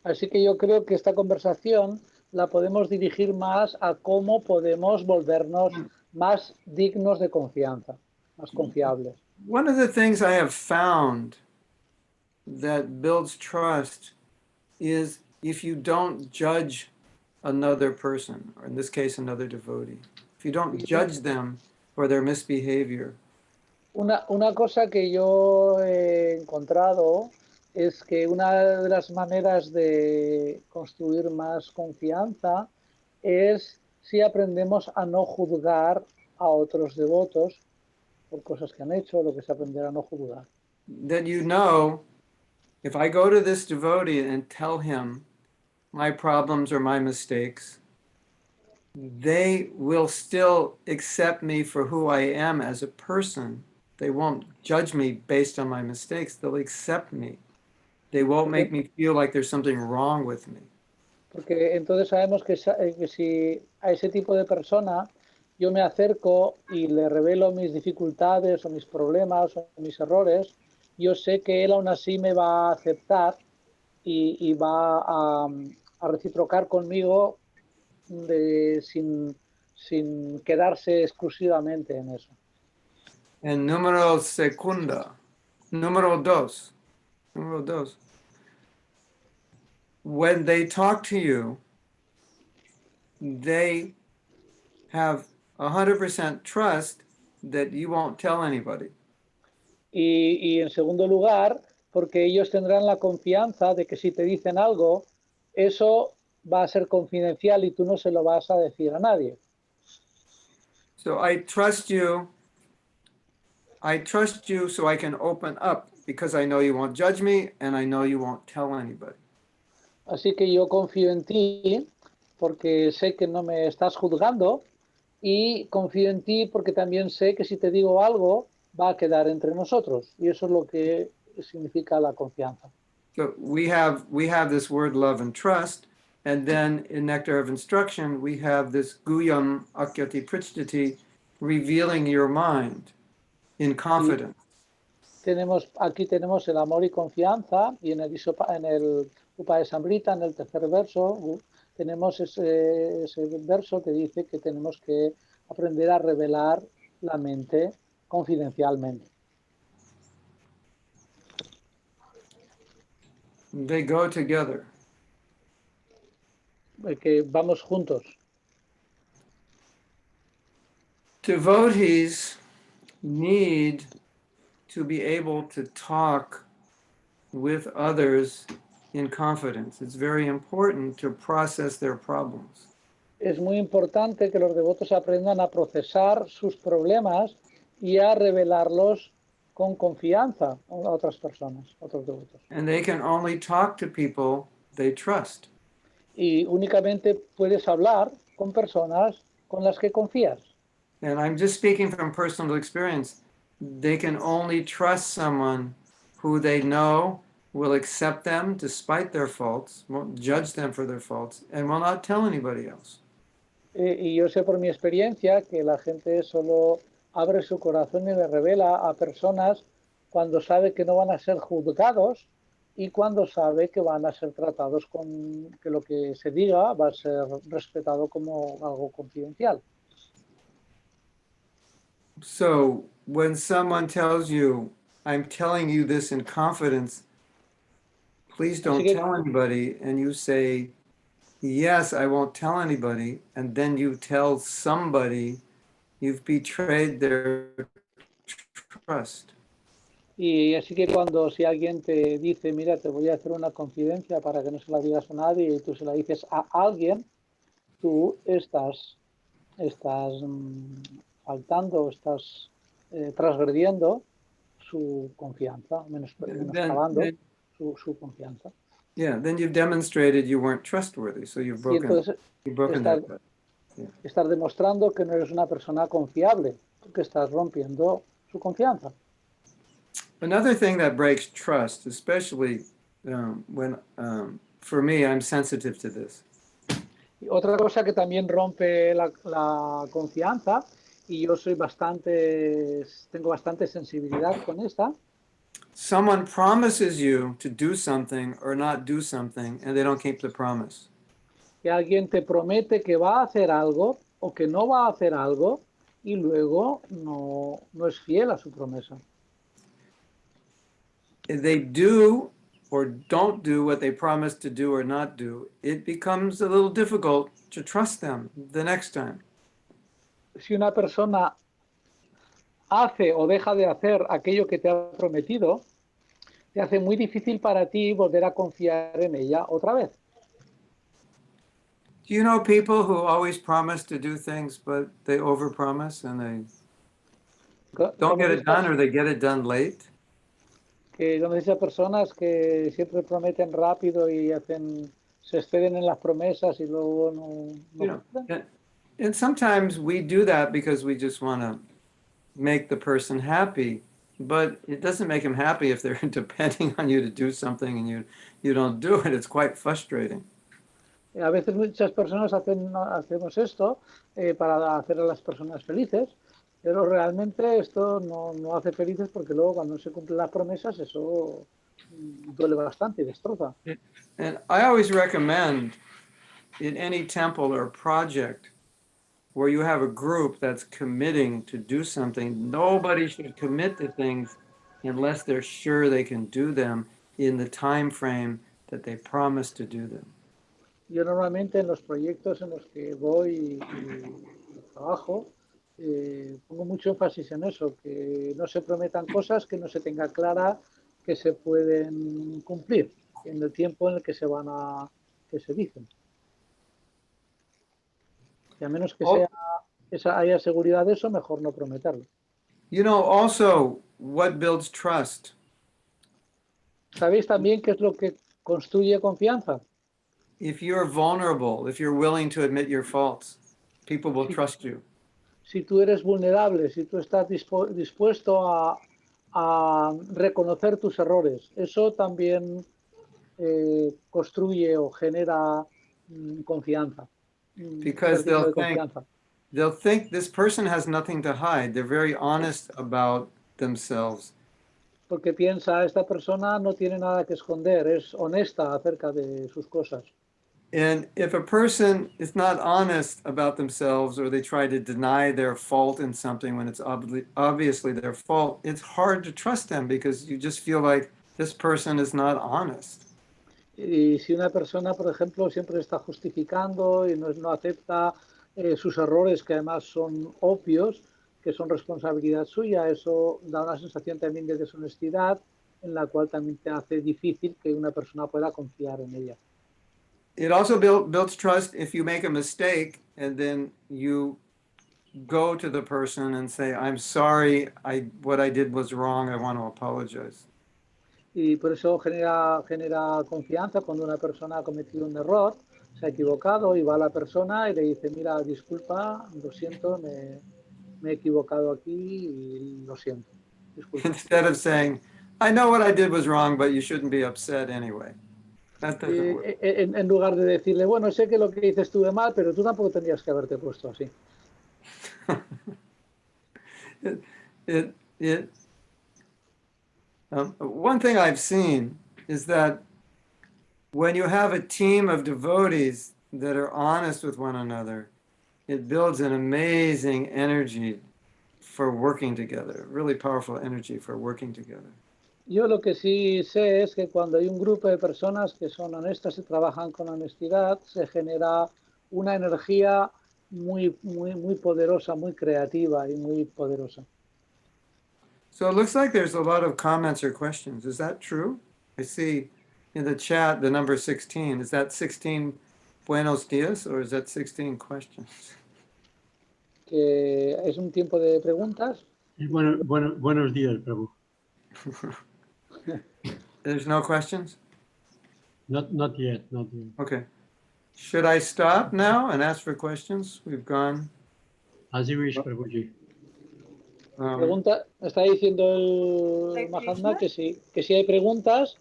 Así que yo creo que esta conversación la podemos dirigir más a cómo podemos volvernos más dignos de confianza, más confiables.
One of the things I have found that builds trust is if you don't judge another person, or in this case, another devotee. If you don't judge them for their misbehavior.
Una cosa que yo he encontrado es que una de las maneras de construir más confianza es si aprendemos a no juzgar a otros devotos por cosas que han hecho, lo que es aprender a no juzgar.
That you know, if I go to this devotee and tell him my problems or my mistakes, they will still accept me for who I am as a person. They won't judge me based on my mistakes. They'll accept me. They won't make me feel like there's something wrong with me.
Porque entonces sabemos que si a ese tipo de persona yo me acerco y le revelo mis dificultades o mis problemas o mis errores, yo sé que él aún así me va a aceptar y va a reciprocar conmigo sin quedarse exclusivamente en eso.
And número dos. When they talk to you, they have 100% trust that you won't tell anybody.
Y en segundo lugar, porque ellos tendrán la confianza de que si te dicen algo, eso va a ser confidencial y tú no se lo vas a decir a nadie.
So I trust you so I can open up because I know you won't judge me and I know you won't tell anybody.
Así que yo confío en ti porque sé que no me estás juzgando y confío en ti porque también sé que si te digo algo va a quedar entre nosotros y eso es lo que significa la confianza.
So we have this word love and trust, and then in Nectar of Instruction we have this guyam akyati prichdati, revealing your mind in confidence.
Aquí tenemos el amor y confianza y en el Upadesamrita, en el tercer verso, tenemos ese verso que dice que tenemos que aprender a revelar la mente confidencialmente.
They go together.
Que vamos juntos.
Devotees need to be able to talk with others in confidence. It's very important to process their problems.
Es muy importante que los devotos aprendan a procesar sus problemas y a revelarlos con confianza a otras personas, a otros devotos.
And they can only talk to people they trust.
Y únicamente puedes hablar con personas con las que confías.
And I'm just speaking from personal experience. They can only trust someone who they know will accept them despite their faults, won't judge them for their faults, and will not tell anybody else.
Y yo sé por mi experiencia que la gente solo abre su corazón y le revela a personas cuando sabe que no van a ser juzgados y cuando sabe que van a ser tratados con que lo que se diga va a ser respetado como algo confidencial.
So when someone tells you, I'm telling you this in confidence, please don't tell anybody, and you say, yes, I won't tell anybody, and then you tell somebody, you've betrayed their trust.
Y así que si alguien te dice, mira, te voy a hacer una confidencia para que no se la digas a nadie y tú se la dices a alguien, tú estás faltando, estás transgrediendo su confianza, menoscabando su confianza.
Yeah, then you've demonstrated you weren't trustworthy, so you've broken that. Yeah.
Estás demostrando que no eres una persona confiable, porque estás rompiendo su confianza.
Another thing that breaks trust, especially when, for me, I'm sensitive to this.
Y otra cosa que también rompe la confianza, y yo tengo bastante sensibilidad con esta.
Someone promises you to do something or not do something, and they don't keep the promise.
Que alguien te promete que va a hacer algo o que no va a hacer algo y luego no es fiel a su promesa.
If they do or don't do what they promise to do or not do, it becomes a little difficult to trust them the next time.
Si una persona hace o deja de hacer aquello que te ha prometido, te hace muy difícil para ti volver a confiar en ella otra vez.
Do you know people who always promise to do things, but they overpromise and they don't get it done or they get it done late?
Que conoces a personas que siempre prometen rápido y se exceden en las promesas y luego no.
And sometimes we do that because we just want to make the person happy, but it doesn't make them happy if they're depending on you to do something and you don't do it. It's quite frustrating.
A veces muchas personas hacemos esto para hacer a las personas felices, pero realmente esto no hace felices porque luego cuando se cumplen las promesas eso duele bastante y destroza.
And I always recommend in any temple or project where you have a group that's committing to do something, nobody should commit to things unless they're sure they can do them in the time frame that they promised to do them.
Yo normalmente en los proyectos en los que voy y trabajo, pongo mucho énfasis en eso, que no se prometan cosas que no se tenga clara que se pueden cumplir en el tiempo en el que se dicen. Y a menos que haya seguridad de eso, mejor no prometerlo.
You know, also, what builds trust?
¿Sabéis también qué es lo que construye confianza?
If you're vulnerable, if you're willing to admit your faults, people will trust you.
Si tú eres vulnerable, si tú estás dispuesto a reconocer tus errores, eso también construye o genera confianza.
Because they'll think this person has nothing to hide. They're very honest about themselves.
Porque piensa, esta persona no tiene nada que esconder, es honesta acerca de sus cosas.
And if a person is not honest about themselves or they try to deny their fault in something when it's obviously their fault, it's hard to trust them because you just feel like this person is not honest.
Y si una persona, por ejemplo, siempre está justificando y no acepta sus errores, que además son obvios, que son responsabilidad suya, eso da una sensación también de deshonestidad, en la cual también te hace difícil que una persona pueda confiar en ella.
It also builds trust if you make a mistake and then you go to the person and say, I'm sorry, what I did was wrong, I want to apologize.
Y por eso genera confianza cuando una persona ha cometido un error, se ha equivocado y va a la persona y le dice, mira, disculpa, lo siento, me he equivocado aquí y lo siento. Disculpa.
Instead of saying, I know what I did was wrong, but you shouldn't be upset anyway. That doesn't work.
En lugar de decirle, bueno, sé que lo que hice estuve mal, pero tú tampoco tendrías que haberte puesto así.
One thing I've seen is that when you have a team of devotees that are honest with one another, it builds an amazing energy for working together, really powerful energy for working together.
Yo lo que sí sé es que cuando hay un grupo de personas que son honestas y trabajan con honestidad, se genera una energía muy poderosa, muy creativa y muy poderosa.
So it looks like there's a lot of comments or questions. Is that true? I see in the chat the number 16. Is that 16 buenos días or is that 16 questions?
Que es un tiempo de preguntas.
Buenos días, Prabhu.
There's no questions?
Not yet.
Okay. Should I stop now and ask for questions? We've gone.
As you wish, Prabhuji.
Pregunta, está diciendo el Mahatma que si hay preguntas.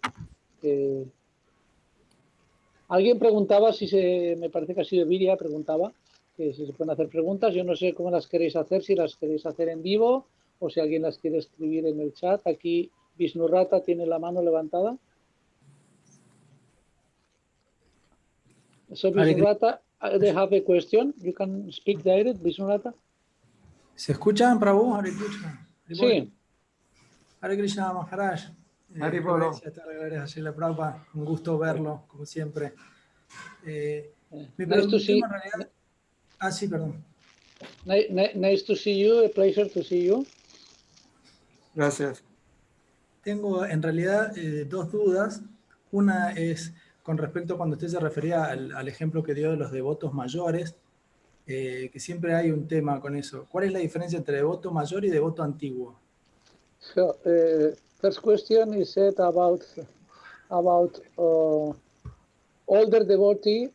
Alguien preguntaba me parece que ha sido Viria, preguntaba que si se pueden hacer preguntas. Yo no sé cómo las queréis hacer, si las queréis hacer en vivo o si alguien las quiere escribir en el chat. Aquí Vishnurata tiene la mano levantada. So Vishnurata, they have a question. You can speak direct, Vishnurata.
¿Se escuchan, Prabhu? Hare Krishna.
Sí.
Hare Krishna Maharaj.
Hare Bolo.
Gracias a la Prabhupada. Un gusto verlo, como siempre. Mi
Nice to see.
en realidad... sí, perdón.
Nice to see you. A pleasure to see you.
Gracias.
Tengo en realidad dos dudas. Una es con respecto a cuando usted se refería al ejemplo que dio de los devotos mayores, que siempre hay un tema con eso. ¿Cuál es la diferencia entre devoto mayor y devoto antiguo?
So, first question is said about older devotee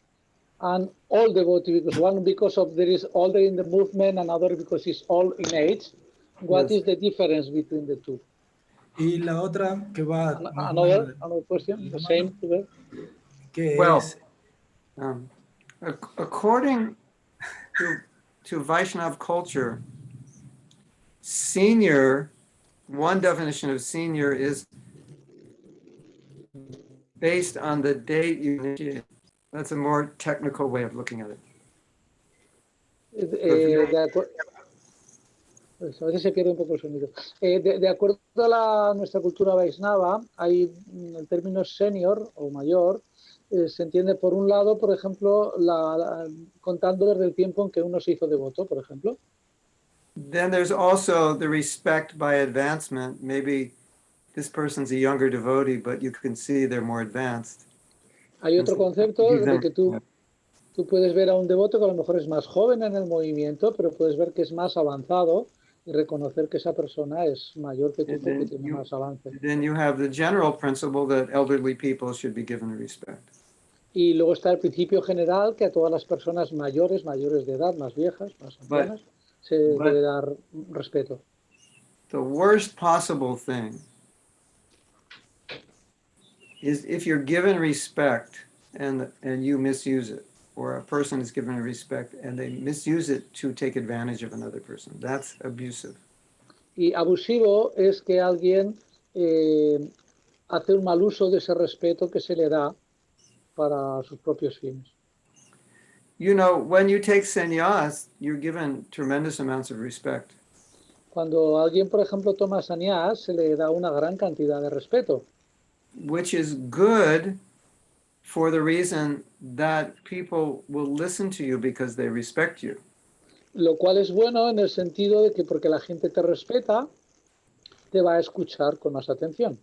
and all devotee, because one because of there is older in the movement, another because it's all in age. What
Yes.
is the difference between the two?
Y la otra que va más o menos
Another question,
de
the
la
same
mano,
to that.
que
Well,
es,
according to Vaishnav culture, senior, one definition of senior is based on the date you initiated. That's a more technical way of looking at it.
Pues a veces se pierde un poco el sonido. De acuerdo a nuestra cultura Vaishnava, hay el término senior o mayor, se entiende por un lado, por ejemplo, contando desde el tiempo en que uno se hizo devoto, por ejemplo.
Then there's also the respect by advancement. Maybe this person's a younger devotee, but you can see they're more advanced.
Hay otro concepto de que tú puedes ver a un devoto que a lo mejor es más joven en el movimiento, pero puedes ver que es más avanzado y reconocer que esa persona es mayor que tú porque tiene más avance.
Then you have the general principle that elderly people should be given respect.
Y luego está el principio general que a todas las personas mayores de edad, más viejas, más ancianas, se debe dar respeto.
The worst possible thing is if you're given respect and you misuse it, or a person is given respect and they misuse it to take advantage of another person. That's abusive.
Y abusivo es que alguien hace un mal uso de ese respeto que se le da para sus propios fines.
You know, when you take sannyas, you're given tremendous amounts of respect.
Cuando alguien, por ejemplo, toma sannyas, se le da una gran cantidad de respeto.
Which is good for the reason that people will listen to you because they respect you.
Lo cual es bueno en el sentido de que porque la gente te respeta, te va a escuchar con más atención.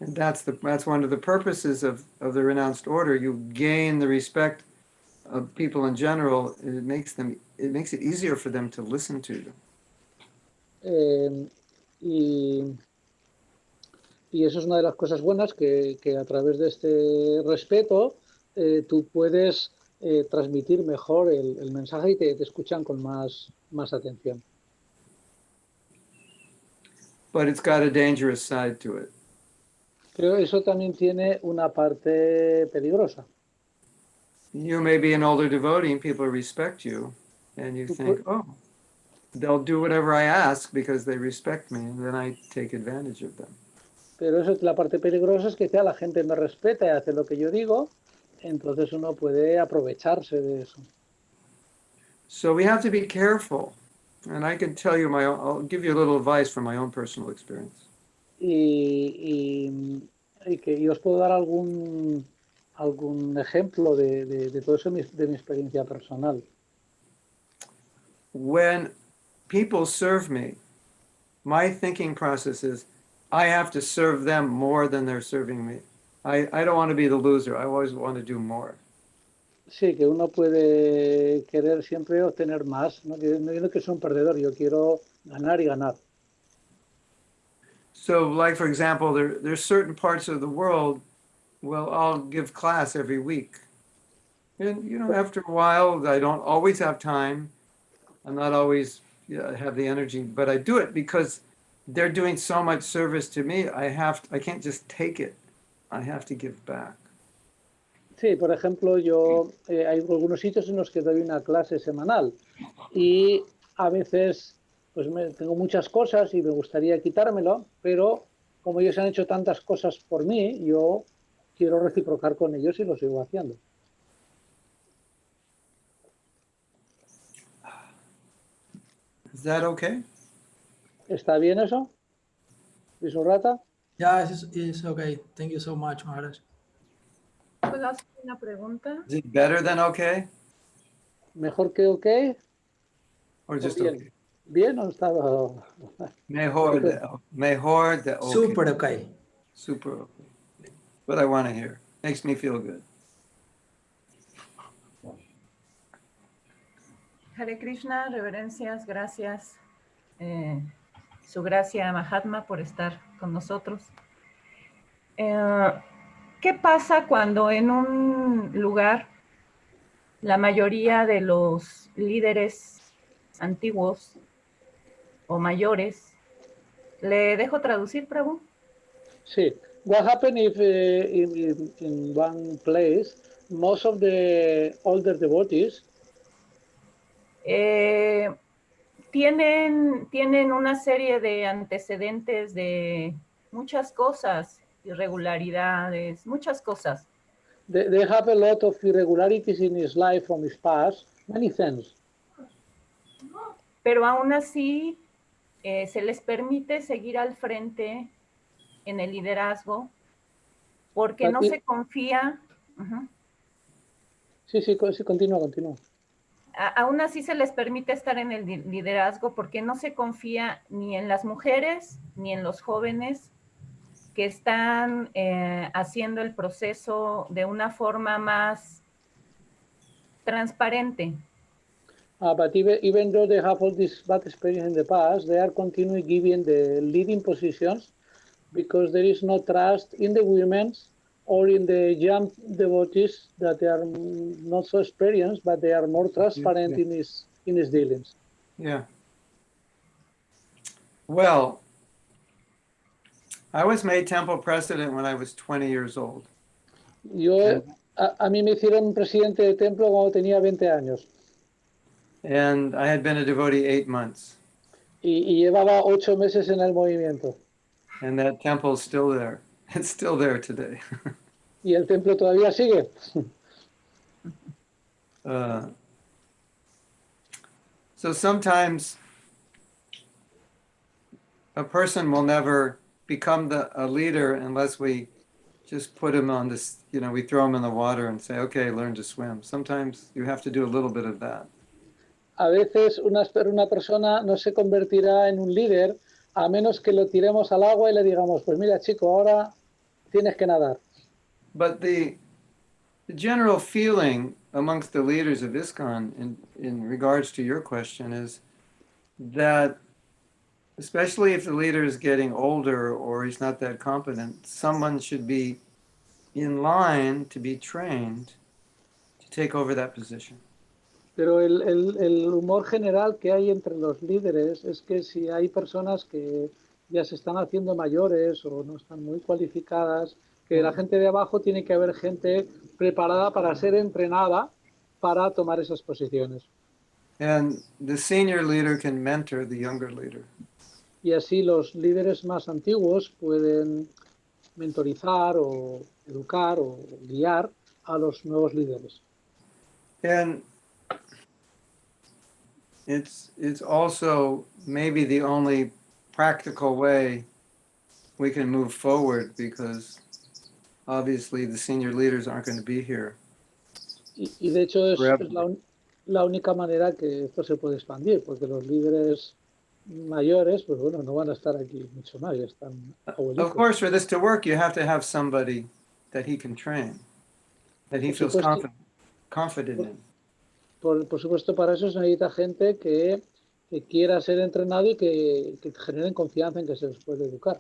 And that's one of the purposes of the renounced order. You gain the respect of people in general. It makes it easier for them to listen to you.
Y eso es una de las cosas buenas que a través de este respeto tú puedes transmitir mejor el mensaje y te escuchan con más atención.
But it's got a dangerous side to it.
Pero eso también tiene una parte peligrosa.
You may be an older devotee and people respect you, and you think, oh, they'll do whatever I ask because they respect me, and then I take advantage of them.
Pero eso, la parte peligrosa es que la gente me respeta y hace lo que yo digo, entonces uno puede aprovecharse de eso.
So we have to be careful. And I can tell you I'll give you a little advice from my own personal experience.
Y os puedo dar algún ejemplo de todo eso de mi experiencia personal.
When people serve me, my thinking process is, I have to serve them more than they're serving me. I don't want to be the loser. I always want to do more.
Sí, que uno puede querer siempre obtener más, ¿no? Que no quiero que sea un perdedor, yo quiero ganar y ganar.
So, like for example, there's certain parts of the world, well, I'll give class every week. And, you know, after a while, I don't always have time. I'm not always have the energy, but I do it because they're doing so much service to me. I can't just take it. I have to give back.
Sí, por ejemplo, hay algunos sitios en los que doy una clase semanal y a veces pues tengo muchas cosas y me gustaría quitármelo, pero como ellos han hecho tantas cosas por mí, yo quiero reciprocar con ellos y lo sigo haciendo.
Is that okay?
¿Está bien eso? ¿Visurrata?
Yeah, it's okay. Thank you so much, Maharaj.
¿Puedo hacer una pregunta?
Is it better than okay?
¿Mejor que ok?
Or just
bien.
okay?
¿Bien o está?
Mejor de okay.
Super okay.
Super okay. What I want to hear. Makes me feel good.
Hare Krishna, reverencias, gracias. Su gracia, Mahatma, por estar con nosotros. ¿Qué pasa cuando en un lugar La mayoría de los líderes antiguos o mayores, ¿le dejo traducir, Prabhu?
Sí. What happened if in one place most of the older devotees
Tienen una serie de antecedentes de muchas cosas, irregularidades, muchas cosas.
they have a lot of irregularities in his life from his past, many things.
Pero aún así se les permite seguir al frente en el liderazgo porque
But
no
it,
se confía. Uh-huh.
sí, continúa.
Aún así se les permite estar en el liderazgo porque no se confía ni en las mujeres ni en los jóvenes que están haciendo el proceso de una forma más transparente.
But even though they have all this bad experience in the past, they are continuing giving the leading positions because there is no trust in the women or in the young devotees that they are not so experienced, but they are more transparent in his dealings.
Yeah. Well, I was made temple president when I was 20 years old.
A mí me hicieron presidente de templo cuando tenía 20 años.
And I had been a devotee 8 months.
Y llevaba 8 meses en el movimiento.
And that temple is still there. It's still there today.
Y el templo todavía sigue.
So sometimes a person will never become a leader unless we just put him on this, we throw him in the water and say, okay, learn to swim. Sometimes you have to do a little bit of that.
A veces una persona no se convertirá en un líder a menos que lo tiremos al agua y le digamos, pues mira chico, ahora tienes que nadar.
But the general feeling amongst the leaders of ISKCON in regards to your question is that, especially if the leader is getting older or he's not that competent, someone should be in line to be trained to take over that position.
Pero el humor general que hay entre los líderes es que si hay personas que ya se están haciendo mayores o no están muy cualificadas, que la gente de abajo tiene que haber gente preparada para ser entrenada para tomar esas posiciones.
And the senior leader can mentor the younger leader.
Y así los líderes más antiguos pueden mentorizar o educar o guiar a los nuevos líderes.
And it's also maybe the only practical way we can move forward, because obviously the senior leaders aren't going to be here.
Y de hecho es la única manera que esto se puede expandir, porque los líderes mayores, pues bueno, no van a estar aquí mucho más, ya están abuelitos.
Of course, for this to work, you have to have somebody that he can train, that he feels confident in.
Por supuesto, para eso se necesita gente que quiera ser entrenado y que generen confianza en que se les puede educar.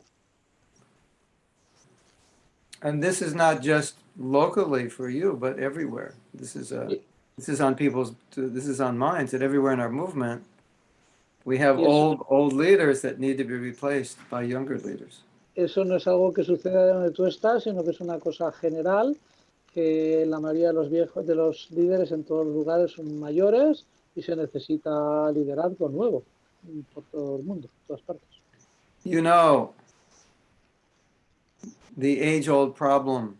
And this is not just locally for you, but everywhere. This is on minds, that everywhere in our movement, we have old leaders that need to be replaced by younger leaders.
Eso no es algo que suceda donde tú estás, sino que es una cosa general, que la mayoría de los líderes en todos los lugares son mayores y se necesita liderazgo nuevo por todo el mundo, por todas partes.
You know, the age-old problem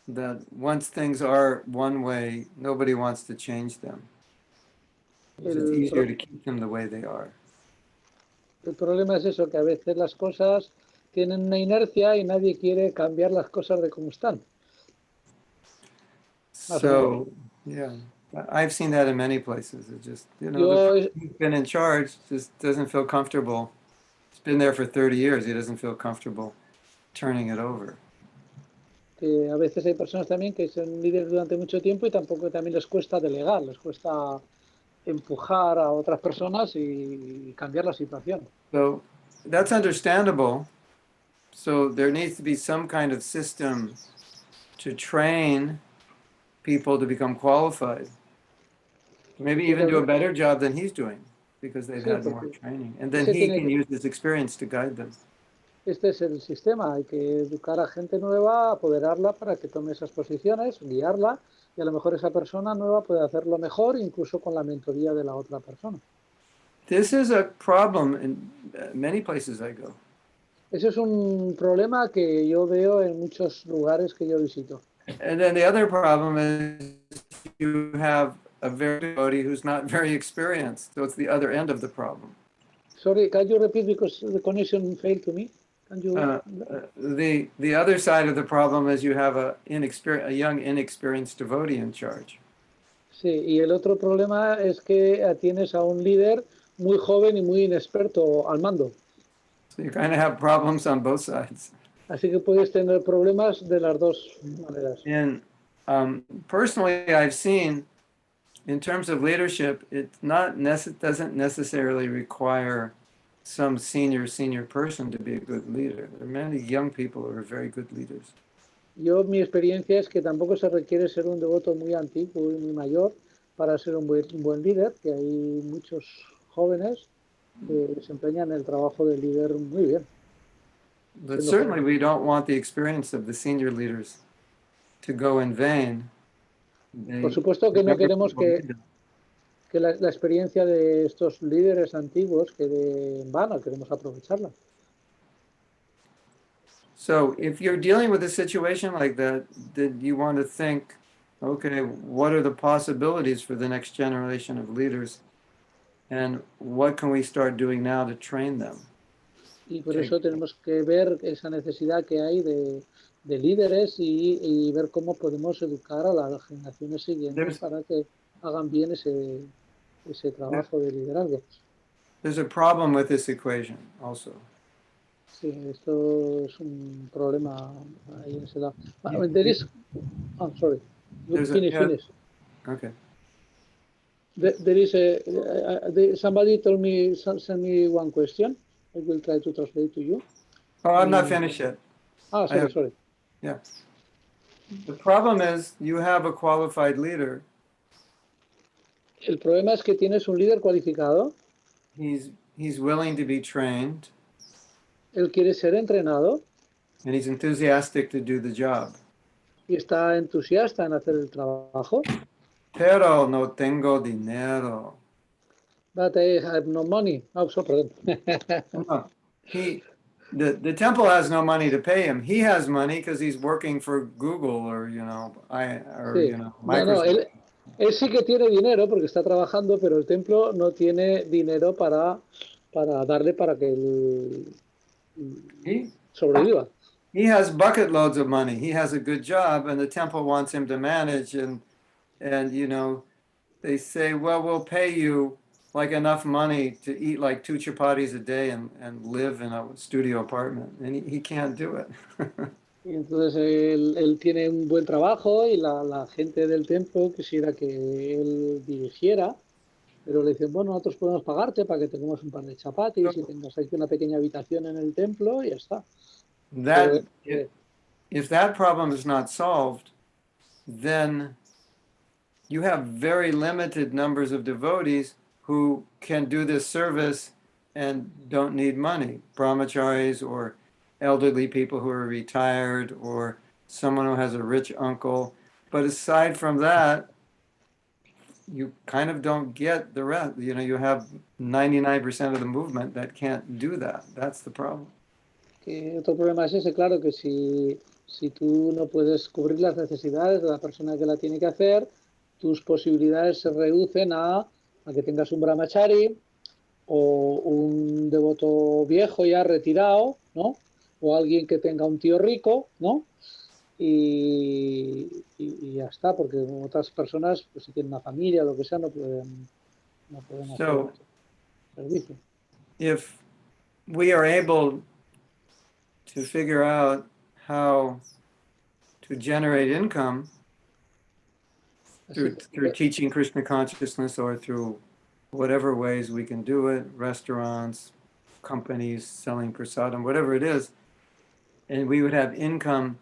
that once things are one way, nobody wants to change them. It's easier to keep them the way they are.
El problema es eso, que a veces las cosas tienen una inercia y nadie quiere cambiar las cosas de cómo están.
So, yeah, I've seen that in many places. It just, the person who's been in charge just doesn't feel comfortable. He's been there for 30 years. He doesn't feel comfortable turning it over.
Que a veces hay personas también que son líderes durante mucho tiempo y también les cuesta delegar, les cuesta empujar a otras personas y cambiar la situación.
So that's understandable. So there needs to be some kind of system to train people to become qualified Maybe even do a better job than he's doing because they've
Sí,
had more
porque
training. And then
ese
he
tiene
can
que,
use his experience to guide them.
este es el sistema, hay que educar a gente nueva, apoderarla para que tome esas posiciones, guiarla, y a lo mejor esa persona nueva puede hacerlo mejor, incluso con la mentoría de la otra persona.
This is a problem in many places I go.
Ese es un problema que yo veo en muchos lugares que yo visito.
And then the other problem is you have a very devotee who's not very experienced. So it's the other end of the problem.
Sorry, can you repeat because the connection failed to me? Can you?
The other side of the problem is you have a young, inexperienced devotee in charge.
Sí, y el otro problema es que tienes a un líder muy joven y muy inexperto al mando.
So you kind of have problems on both sides.
Así que puedes tener problemas de las dos maneras.
And personally, I've seen, in terms of leadership, doesn't necessarily require some senior person to be a good leader. There are many young people who are very good leaders.
Yo, mi experiencia es que tampoco se requiere ser un devoto muy antiguo y muy mayor para ser un buen líder, que hay muchos jóvenes que desempeñan el trabajo de líder muy bien.
But certainly we don't want the experience of the senior leaders to go in vain.
Por supuesto que no queremos que la experiencia de estos líderes antiguos quede en vano, queremos aprovecharla.
So if you're dealing with a situation like that, then you want to think, okay, what are the possibilities for the next generation of leaders? And what can we start doing now to train them?
Y por eso tenemos que ver esa necesidad que hay de líderes y ver cómo podemos educar a las generaciones siguientes para que hagan bien ese trabajo de liderazgo.
There's a problem with this equation also.
Sí, esto es un problema ahí en ese lado. There is, oh, sorry, finish.
Okay.
There is somebody told me, send me one question. I will try to translate to you.
Oh, I'm not finished yet.
Ah, sorry.
Yeah. The problem is you have a qualified leader.
El problema es que tienes un líder cualificado.
He's willing to be trained.
Él quiere ser entrenado.
And he's enthusiastic to do the job.
Y está entusiasta en hacer el trabajo.
Pero no tengo dinero.
But I have no money. Oh, sorry.
No, the temple has no money to pay him. He has money because he's working for Google or Microsoft.
No, él sí que tiene dinero porque está trabajando, pero el templo no tiene dinero para darle para que él sobreviva.
He has bucket loads of money. He has a good job, and the temple wants him to manage. And they say, well, we'll pay you like enough money to eat like 2 chapatis a day and live in a studio apartment. And he can't do it.
Y entonces él tiene un buen trabajo y la gente del templo quisiera que él dirigiera, pero le dicen, bueno, nosotros podemos pagarte para que tengamos un par de chapatis y tengas aquí una pequeña habitación en el templo y ya está.
If that problem is not solved, then you have very limited numbers of devotees who can do this service and don't need money. Brahmacharis or elderly people who are retired or someone who has a rich uncle. But aside from that, you kind of don't get the rest. You have 99% of the movement that can't do that. That's the problem.
Que otro problema es ese, claro, que si tú no puedes cubrir las necesidades de la persona que la tiene que hacer, tus posibilidades se reducen a que tengas un brahmachari o un devoto viejo ya retirado, ¿no? O alguien que tenga un tío rico, ¿no? Y ya está, porque otras personas, pues si tienen una familia o lo que sea, no pueden hacer el servicio.
If we are able to figure out how to generate income through teaching Krishna consciousness or through whatever ways we can do it, restaurants, companies selling prasadam, whatever it is, and we would have income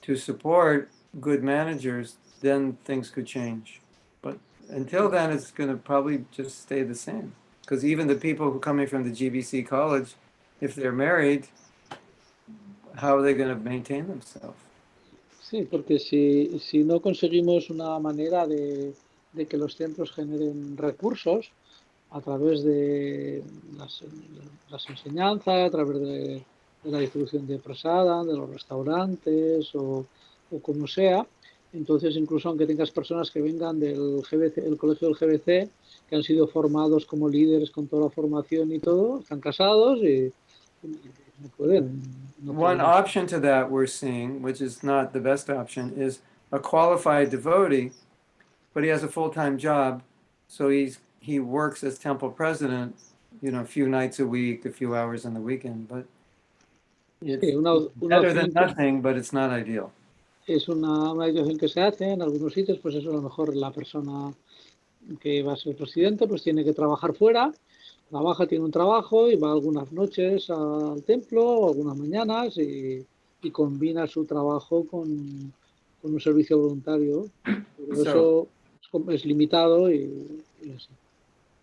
to support good managers, then things could change. But until then, it's going to probably just stay the same. Because even the people who coming from the GBC college, if they're married, how are they going to maintain themselves?
Sí, porque si no conseguimos una manera de que los templos generen recursos a través de las enseñanzas, a través de la distribución de prasada, de los restaurantes o como sea, entonces incluso aunque tengas personas que vengan del GBC, el colegio del GBC, que han sido formados como líderes con toda la formación y todo, están casados y no pueden.
One option to that we're seeing, which is not the best option, is a qualified devotee, but he has a full-time job, so he works as temple president, a few nights a week, a few hours on the weekend, but it's
Sí,
better than nothing, but it's not ideal.
Es una meditación que se hace en algunos sitios, pues eso a lo mejor la persona que va a ser presidente pues tiene que trabajar fuera, tiene un trabajo y va algunas noches al templo o algunas mañanas y combina su trabajo con un servicio voluntario. Pero eso es limitado y así.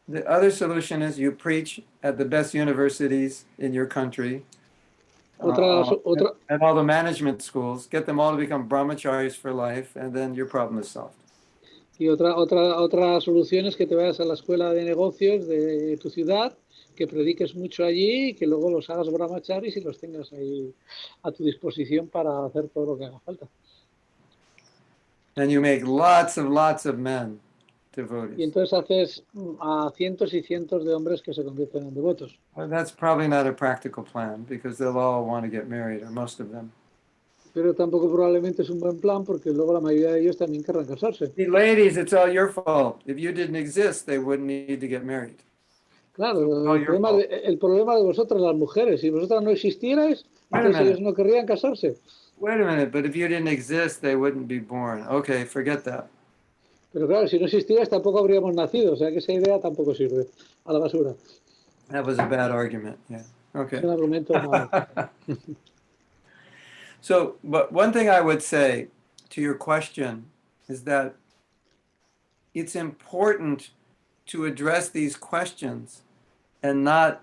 The other solution is you preach at the best universities in your country, at all the management schools, get them all to become brahmacharis for life, and then your problem is solved.
Y otra solución es que te vayas a la escuela de negocios de tu ciudad, que prediques mucho allí y que luego los hagas brahmacharis y los tengas ahí a tu disposición para hacer todo lo que haga falta.
And you make lots of men devotees.
Y entonces haces a cientos y cientos de hombres que se convierten en devotos.
Well, that's probably not a practical plan because they'll all want to get married, or most of them.
Pero tampoco probablemente es un buen plan porque luego la mayoría de ellos también querrán casarse.
Hey, ladies, it's all your fault. If you didn't exist, they wouldn't need to get married.
Claro, el problema de vosotras las mujeres, si vosotras no existierais, entonces ellos no querrían casarse.
Wait a minute, but if you didn't exist, they wouldn't be born. Okay, forget that.
Pero claro, si no existierais tampoco habríamos nacido, o sea que esa idea tampoco sirve, a la basura.
That was a bad argument, yeah. Okay.
Es un argumento malo.
So, but one thing I would say to your question is that it's important to address these questions and not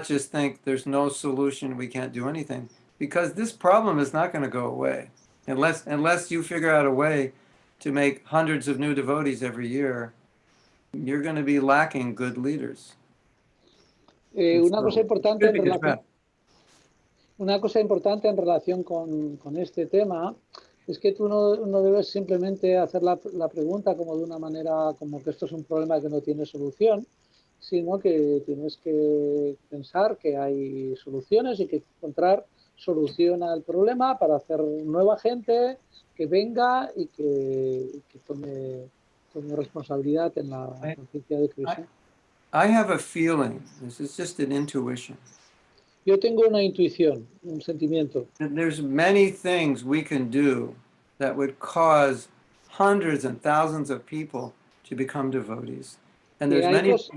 just think there's no solution, we can't do anything, because this problem is not going to go away unless you figure out a way to make hundreds of new devotees every year. You're going to be lacking good leaders.
Una cosa importante en relación con este tema es que tú no debes simplemente hacer la pregunta como de una manera como que esto es un problema que no tiene solución, sino que tienes que pensar que hay soluciones y que encontrar solución al problema para hacer nueva gente que venga y que tome responsabilidad en la conciencia de Krishna.
I have a feeling, this is just an intuition.
Yo tengo una intuición, un sentimiento.
There's many things we can do that would cause hundreds and thousands of people to become devotees. And there's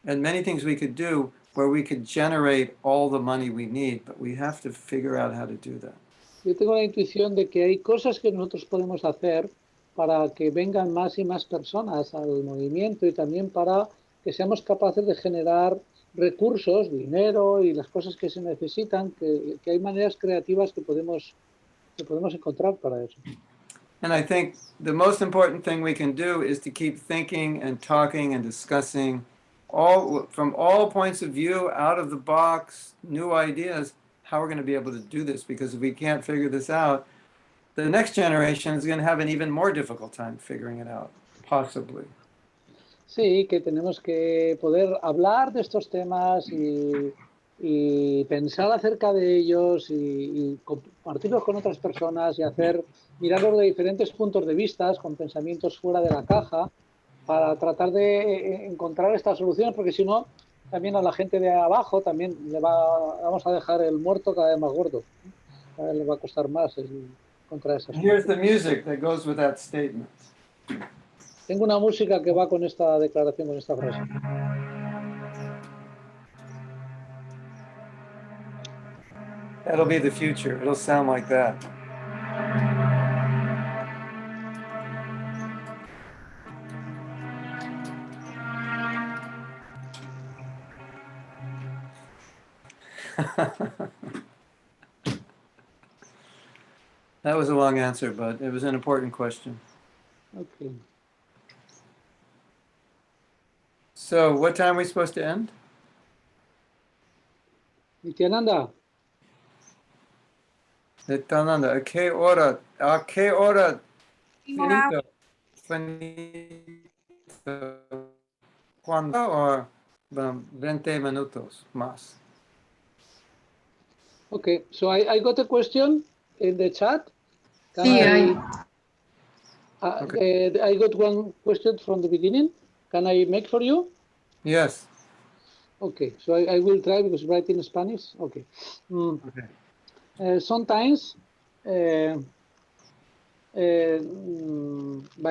many things we could do where we could generate all the money we need, but we have to figure out how to do that.
Yo tengo la intuición de que hay cosas que nosotros podemos hacer para que vengan más y más personas al movimiento y también para que seamos capaces de generar recursos, dinero y las cosas que se necesitan, que hay maneras creativas que podemos encontrar para eso.
And I think the most important thing we can do is to keep thinking and talking and discussing from all points of view, out of the box, new ideas, how we're going to be able to do this. Because if we can't figure this out, the next generation is going to have an even more difficult time figuring it out, possibly.
Sí, que tenemos que poder hablar de estos temas y pensar acerca de ellos y compartirlos con otras personas y mirarlos de diferentes puntos de vista, con pensamientos fuera de la caja, para tratar de encontrar estas soluciones, porque si no, también a la gente de abajo también vamos a dejar el muerto cada vez más gordo. Cada vez le va a costar más encontrar esas soluciones.
Here's the music that goes with that statement.
Tengo una música que va con esta declaración, con esta frase.
That'll be the future. It'll sound like that. That was a long answer, but it was an important question.
Okay.
So, what time are we supposed to end?
Nityananda,
Nityananda, ¿a qué hora? ¿A qué hora? Finito. Finito. ¿Cuándo? O 20 minutos más.
okay, so I got a question in the chat. Can
Sí, hay.
I got one question from the beginning. Can I make for you?
Yes.
Okay, so I will try because write in Spanish. Okay.
Okay.
Sometimes, by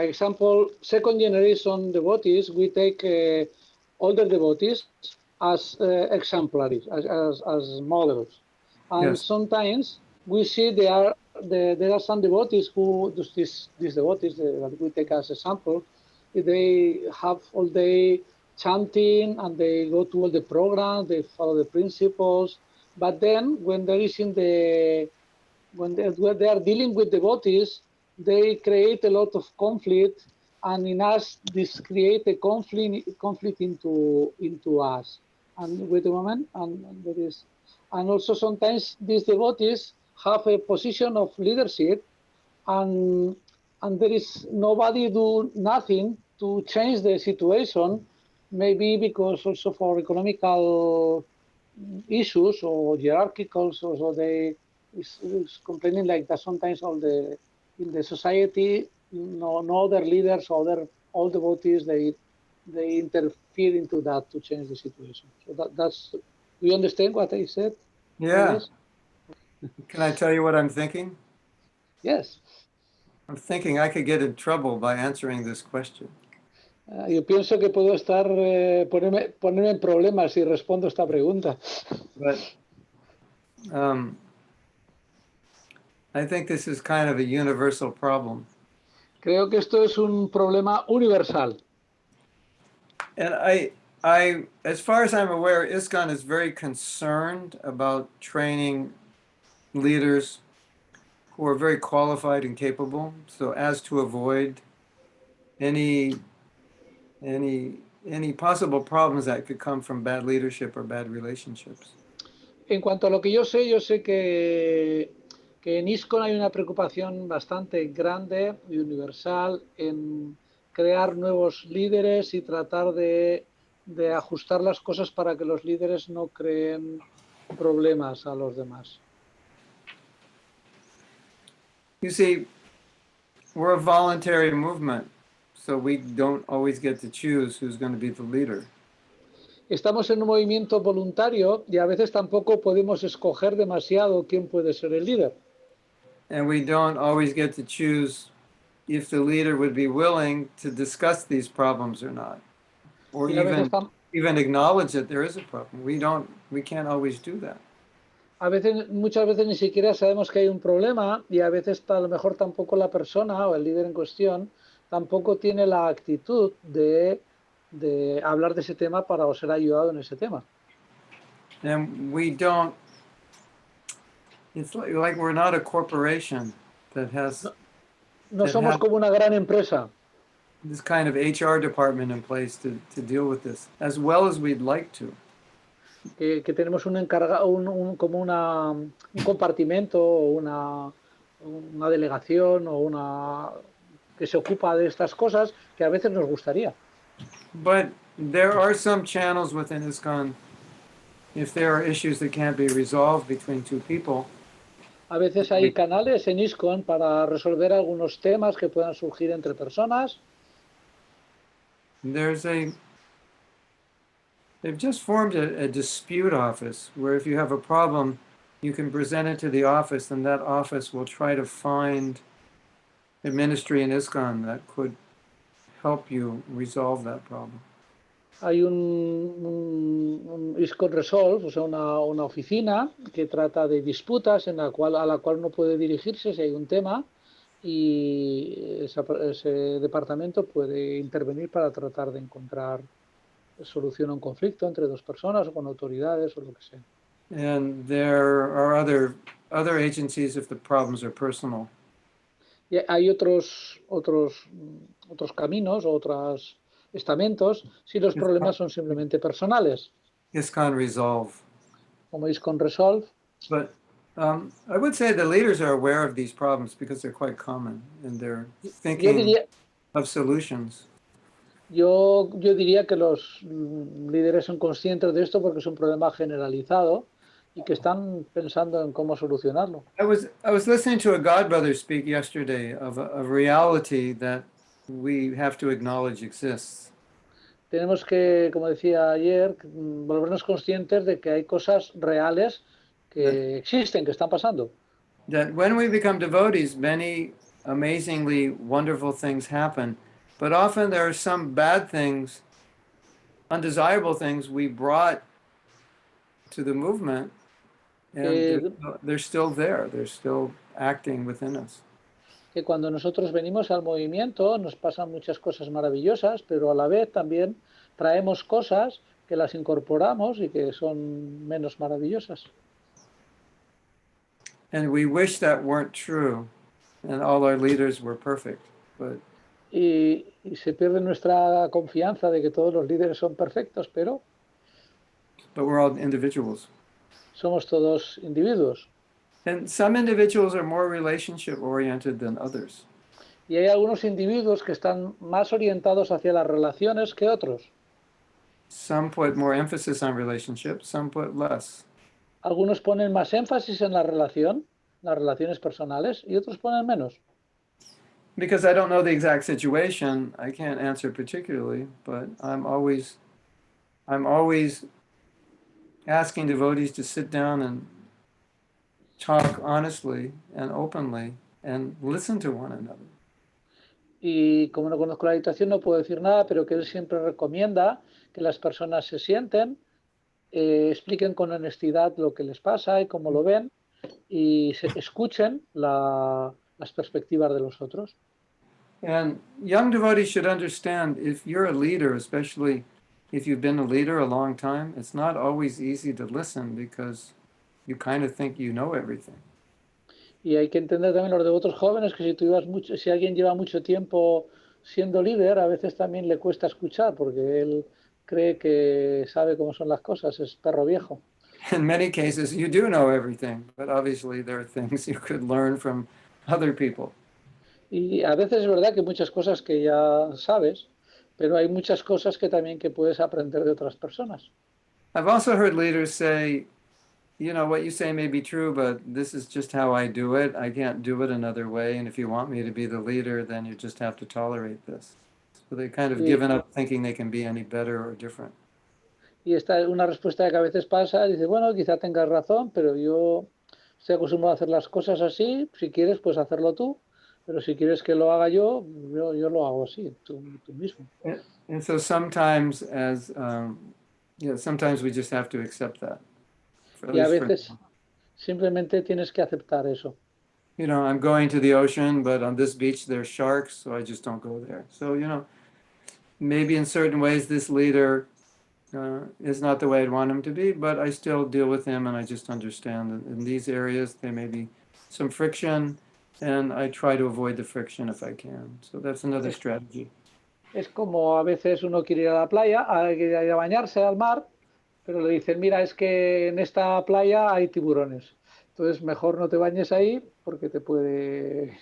example, second generation devotees, we take older devotees as exemplaries, as models. And
Yes.
sometimes we see there are some devotees who, these devotees that we take as example, they have all day chanting and they go to all the programs, they follow the principles. But then when there is when they are dealing with devotees, they create a lot of conflict, and in us, this create a conflict into us. And wait a moment, and there is, and also sometimes these devotees have a position of leadership, and there is nobody do nothing to change the situation, maybe because also for economical issues or hierarchical, so they is complaining like that sometimes in the society, no other leaders, all devotees, they interfere into that to change the situation. So that's, do you understand what I said?
Yeah.
Yes.
Can I tell you what I'm thinking?
Yes.
I'm thinking I could get in trouble by answering this question.
Yo pienso que puedo estar ponerme en problemas si respondo esta pregunta.
But I think this is kind of a universal problem.
Creo que esto es un problema universal.
And as far as I'm aware, ISKCON is very concerned about training leaders who are very qualified and capable, so as to avoid any possible problems that could come from bad leadership or bad relationships.
En cuanto a lo que yo sé que en ISKCON hay una preocupación bastante grande y universal en crear nuevos líderes y tratar de ajustar las cosas para que los líderes no creen problemas a los demás.
You see, we're a voluntary movement, so we don't always get to choose who's going to be the leader.
Estamos en un movimiento voluntario y a veces tampoco podemos escoger demasiado quién puede ser el líder.
And we don't always get to choose if the leader would be willing to discuss these problems or not, or even acknowledge that there is a problem. We can't always do that.
Muchas veces ni siquiera sabemos que hay un problema y a veces a lo mejor tampoco la persona o el líder en cuestión tampoco tiene la actitud de hablar de ese tema para ser ayudado en ese tema.
And we don't, it's like we're not a corporation that has
No somos como una gran empresa
this kind of HR department in place to deal with this as well as we'd like to.
que tenemos un encargado, como un compartimento o una delegación o que se ocupa de estas cosas que a veces nos gustaría.
But there are some channels within ISKCON, if there are issues that can't be resolved between two people.
A veces hay canales en ISKCON para resolver algunos temas que puedan surgir entre personas.
They've just formed a dispute office where if you have a problem, you can present it to the office, and that office will try to find a ministry in ISKCON that could help you resolve that problem.
Hay un ISKCON Resolve, o sea, una oficina que trata de disputas a la cual uno puede dirigirse si hay un tema, y ese departamento puede intervenir para tratar de encontrar solución a un conflicto entre dos personas o con autoridades o lo que sea.
And there are other agencies if the problems are personal.
Y hay otros caminos, otros estamentos, si los problemas son simplemente personales,
ISKCON Resolve.
como ISKCON Resolve.
But I would say the leaders are aware of these problems because they're quite common and they're thinking of solutions.
Yo diría que los líderes son conscientes de esto porque es un problema generalizado y que están pensando en cómo solucionarlo.
I was listening to a God brother speak yesterday of a reality that we have to acknowledge exists.
Tenemos que, como decía ayer, volvernos conscientes de que hay cosas reales que existen, que están pasando.
That when we become devotees, many amazingly wonderful things happen, but often there are some bad things, undesirable things we brought to the movement, and they're still there. They're still acting within us.
Que cuando nosotros venimos al movimiento nos pasan muchas cosas maravillosas, pero a la vez también traemos cosas que las incorporamos y que son menos maravillosas.
And we wish that weren't true, and all our leaders were perfect. But
y se pierde nuestra confianza de que todos los líderes son perfectos, pero
we're all individuals.
Somos todos individuos.
And some individuals are more relationship oriented than others.
Y hay algunos individuos que están más orientados hacia las relaciones que otros.
Some put more emphasis on relationships, some put less.
Algunos ponen más énfasis en la relación, las relaciones personales, y otros ponen menos.
Because I don't know the exact situation, I can't answer particularly, but I'm always asking devotees to sit down and talk honestly and openly and listen to one another.
Y como no conozco la situación no puedo decir nada, pero que él siempre recomienda que las personas se sienten, expliquen con honestidad lo que les pasa y cómo lo ven y escuchen las perspectivas de los otros.
And young devotees should understand, if you're a leader, especially if you've been a leader a long time, it's not always easy to listen because you kind of think you know everything.
Y hay que entender también los devotos jóvenes que si alguien lleva mucho tiempo siendo líder, a veces también le cuesta escuchar porque él cree que sabe cómo son las cosas, es perro viejo.
In many cases, you do know everything, but obviously there are things you could learn from other people.
Y a veces es verdad que hay muchas cosas que ya sabes, pero hay muchas cosas que también que puedes aprender de otras personas.
I've also heard leaders say, you know, what you say may be true, but this is just how I do it. I can't do it another way. And if you want me to be the leader, then you just have to tolerate this. So they've kind of given up thinking they can be any better or different.
Y esta es una respuesta que a veces pasa, dice, bueno, quizá tengas razón, pero yo estoy acostumbrado a hacer las cosas así, si quieres, pues hacerlo tú, pero si quieres que lo haga yo lo hago así, tú mismo.
And so sometimes sometimes we just have to accept that.
Y a veces simplemente tienes que aceptar eso.
You know, I'm going to the ocean, but on this beach there's sharks, so I just don't go there. So, you know, maybe in certain ways this leader is not the way I'd want him to be, but I still deal with him and I just understand that in these areas there may be some friction and I try to avoid the friction if I can. So that's another strategy.
Es como a veces uno quiere ir a la playa, quiere ir a bañarse al mar, pero le dicen, mira, es que en esta playa hay tiburones. Entonces mejor no te bañes ahí porque puedes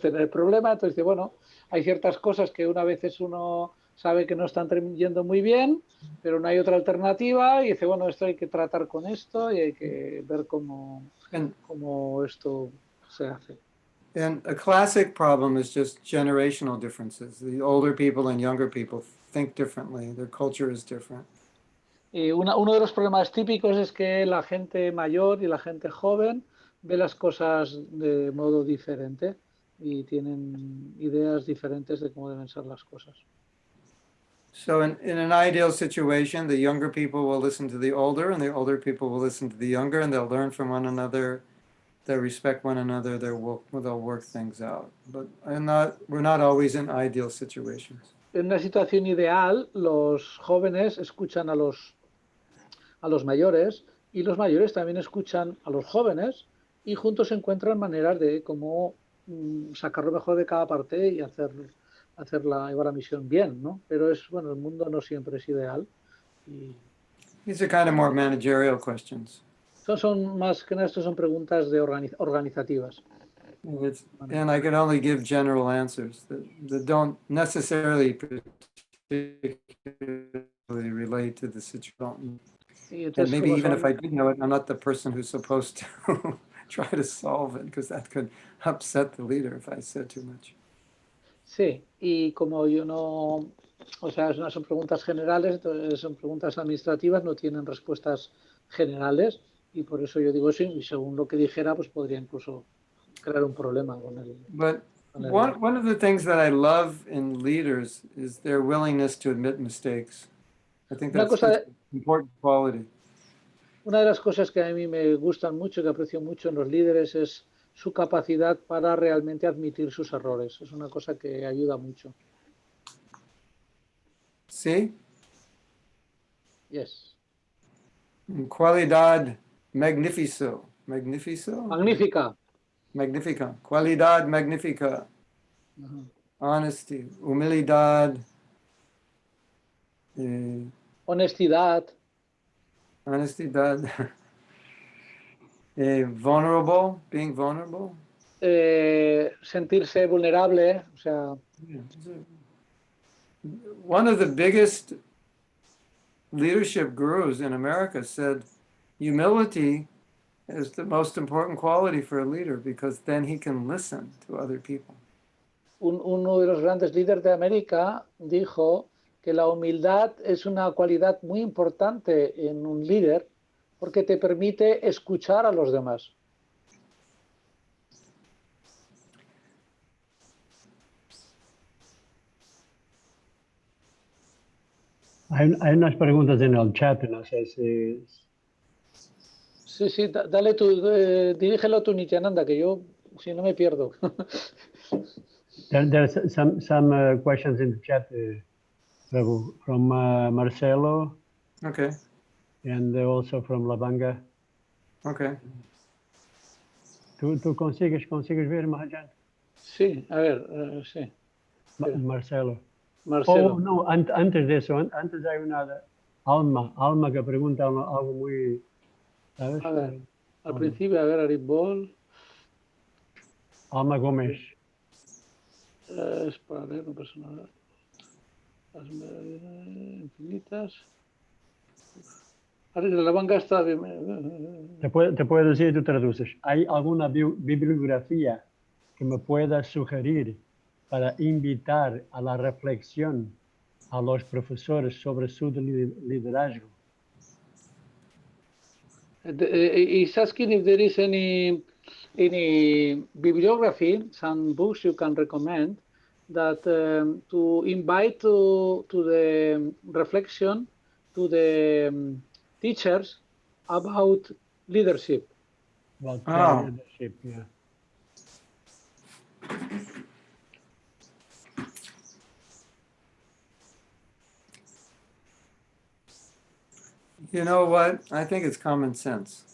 tener problemas. Entonces dice, bueno, hay ciertas cosas que una vez uno sabe que no están yendo muy bien, pero no hay otra alternativa y dice, bueno, esto hay que tratar con esto y hay que ver cómo esto se hace.
And a classic problem is just generational differences. The older people and younger people think differently. Their culture is different.
Y uno de los problemas típicos es que la gente mayor y la gente joven ve las cosas de modo diferente y tienen ideas diferentes de cómo deben ser las cosas.
So in an ideal situation, the younger people will listen to the older and the older people will listen to the younger and they'll learn from one another. They'll respect one another. They'll work things out. But we're not always in ideal situations.
En una situación ideal, los jóvenes escuchan a los mayores y los mayores también escuchan a los jóvenes y juntos encuentran maneras de cómo sacar lo mejor de cada parte y llevar la misión bien, ¿no? Pero bueno, el mundo no siempre es ideal. Y
These are kind of more managerial questions.
son más que nada, esto son preguntas de organizativas.
And I can only give general answers that don't necessarily particularly relate to the situation.
Y
And
entonces,
maybe
como
even if
son,
I did know it, I'm not the person who's supposed to try to solve it, because that could upset the leader if I said too much.
sí, y como yo no, o sea, son preguntas generales, entonces son preguntas administrativas, no tienen respuestas generales, y por eso yo digo sí, y según lo que dijera, pues podría incluso crear un problema con el...
But
con el-
one of the things that I love in leaders is their willingness to admit mistakes. I think
Una
that's just
cosa,
an important quality.
una de las cosas que a mí me gustan mucho, que aprecio mucho en los líderes, es su capacidad para realmente admitir sus errores. Es una cosa que ayuda mucho.
See?
Yes.
Cualidad magnifico. Magnifico?
Magnífica.
Magnifica. Cualidad magnifica.
Ajá.
Honesty. Humildad.
Honestidad.
Honestidad. Vulnerable. Being vulnerable.
Sentirse vulnerable, o sea,
Yeah. One of the biggest leadership gurus in America said humility is the most important quality for a leader, because then he can listen to other people.
uno de los grandes líderes de América dijo que la humildad es una cualidad muy importante en un líder porque te permite escuchar a los demás.
Hay unas preguntas en el chat, no sé si...
Sí, sí, dale tú, dirígelo tú, Nityananda, que yo, si no me pierdo.
There's some questions in the chat, Prabhu, from Marcelo
Okay.
and also from Labanga.
Okay.
¿Tú consigues ver, Mahajan?
Sí, a ver, sí.
Marcelo.
Marcelo.
Oh, no, antes de eso, antes hay una Alma que pregunta algo muy, ¿sabes?
A ver, al principio, a ver, Aribol.
Alma Gómez.
Es para leer un personal. Las infinitas. La banca está bien.
Te puedo decir y tú traduces. ¿Hay alguna bibliografía que me pueda sugerir para invitar a la reflexión a los profesores sobre su liderazgo?
He's asking if there is any bibliography, some books you can recommend that to invite to the reflection to the teachers about leadership.
About leadership, yeah.
You know what? I think it's common sense,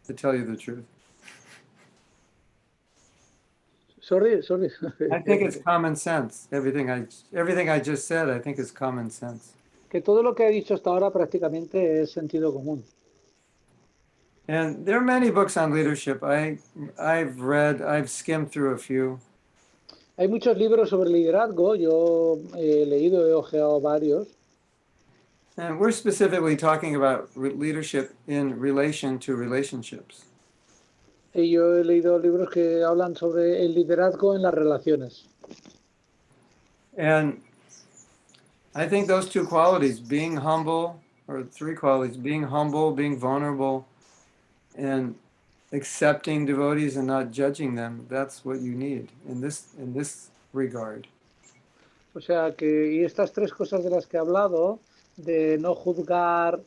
to tell you the truth.
Sorry.
I think it's common sense. Everything I just said, I think is common sense.
Que todo lo que he dicho hasta ahora prácticamente es sentido común.
And there are many books on leadership. I've skimmed through a few.
Hay muchos libros sobre liderazgo, yo he leído, he ojeado varios.
And we're specifically talking about leadership in relation to relationships.
Y yo he leído libros que hablan sobre el liderazgo en las relaciones.
And I think those two qualities, being humble, or three qualities, being humble, being vulnerable, and accepting devotees and not judging them, that's what you need in this regard.
O sea que, y estas tres cosas de las que he hablado, de no juzgar,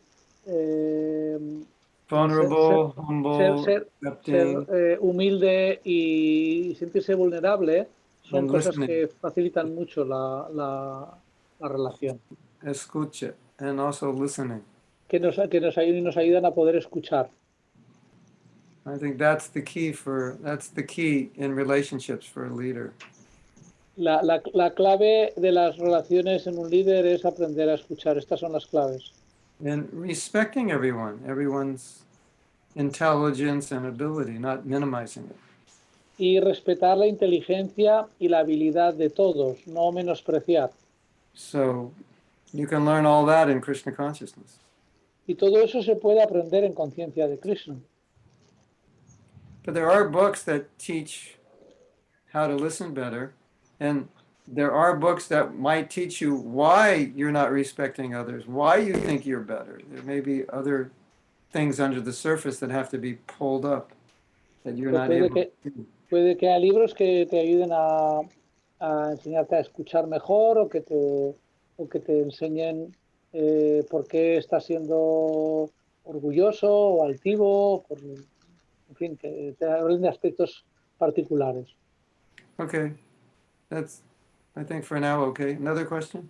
Vulnerable, humble,
ser
accepting,
humilde y sentirse vulnerable, son
and
cosas
listening.
que facilitan mucho la relación.
Escucha, and also listening.
Que nos ayudan a poder escuchar.
I think that's the key in relationships for a leader.
La clave de las relaciones en un líder es aprender a escuchar. Estas son las claves.
And respecting everyone's intelligence and ability, not minimizing it.
Y respetar la inteligencia y la habilidad de todos, no menospreciar.
So you can learn all that in Krishna consciousness.
Y todo eso se puede aprender en conciencia de Krishna.
But there are books that teach how to listen better, and there are books that might teach you why you're not respecting others, why you think you're better. There may be other things under the surface that have to be pulled up that you're not able to do.
Puede que haya libros que te ayuden a enseñarte a escuchar mejor o que te enseñen por qué estás siendo orgulloso o altivo, en fin, que te hablen de aspectos particulares.
Okay, that's, I think for now, okay. Another question?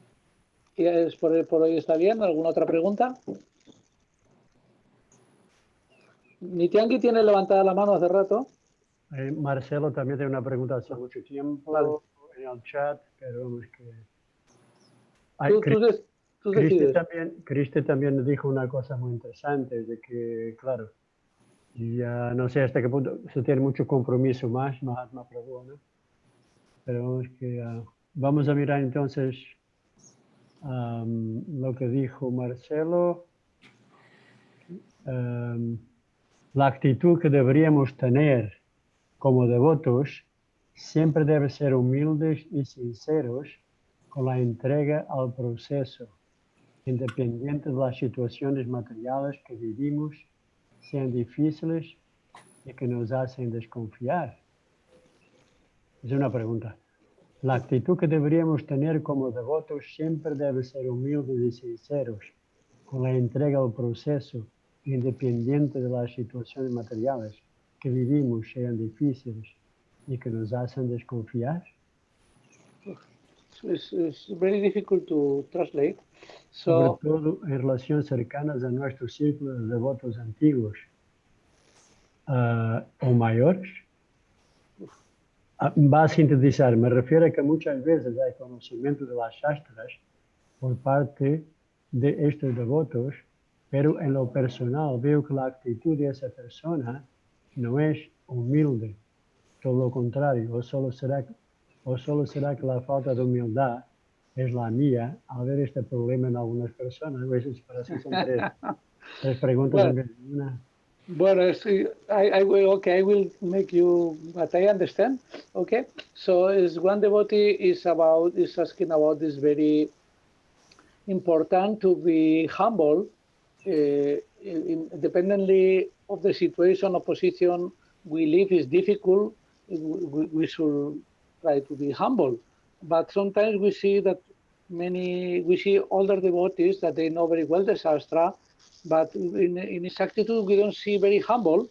¿Y por hoy está bien? ¿Alguna otra pregunta? Nitiangi tiene levantada la mano hace rato.
Marcelo también tiene una pregunta hace mucho tiempo
Vale.
en el chat, pero vamos que...
Tú decides.
Cristi también dijo una cosa muy interesante, de que, claro, ya no sé hasta qué punto se tiene mucho compromiso más, Mahatma Prabhu, ¿no? Pero vamos que vamos a mirar entonces lo que dijo Marcelo. La actitud que deberíamos tener como devotos siempre debe ser humildes y sinceros con la entrega al proceso, independiente de las situaciones materiales que vivimos, sean difíciles y que nos hacen desconfiar. Es una pregunta. La actitud que deberíamos tener como devotos siempre debe ser humildes y sinceros con la entrega al proceso, independiente de las situaciones materiales que vivimos, sean difíciles y que nos hacen desconfiar.
It's very difficult to translate.
Sobre todo en relaciones cercanas a nuestros círculos de devotos antiguos o mayores. Va a sintetizar, me refiero a que muchas veces hay conocimiento de las shastras por parte de estos devotos, pero en lo personal veo que la actitud de esa persona no es humilde, todo lo contrario, o solo será que la falta de humildad es la mía al ver este problema en algunas personas. Para así son tres preguntas en vez de una.
Bueno, I will make you what I understand. Okay, so is one devotee is asking about this very important to be humble, independently of the situation or position we live is difficult. We should try to be humble, but sometimes we see older devotees that they know very well the Shastra, but in his attitude we don't see very humble.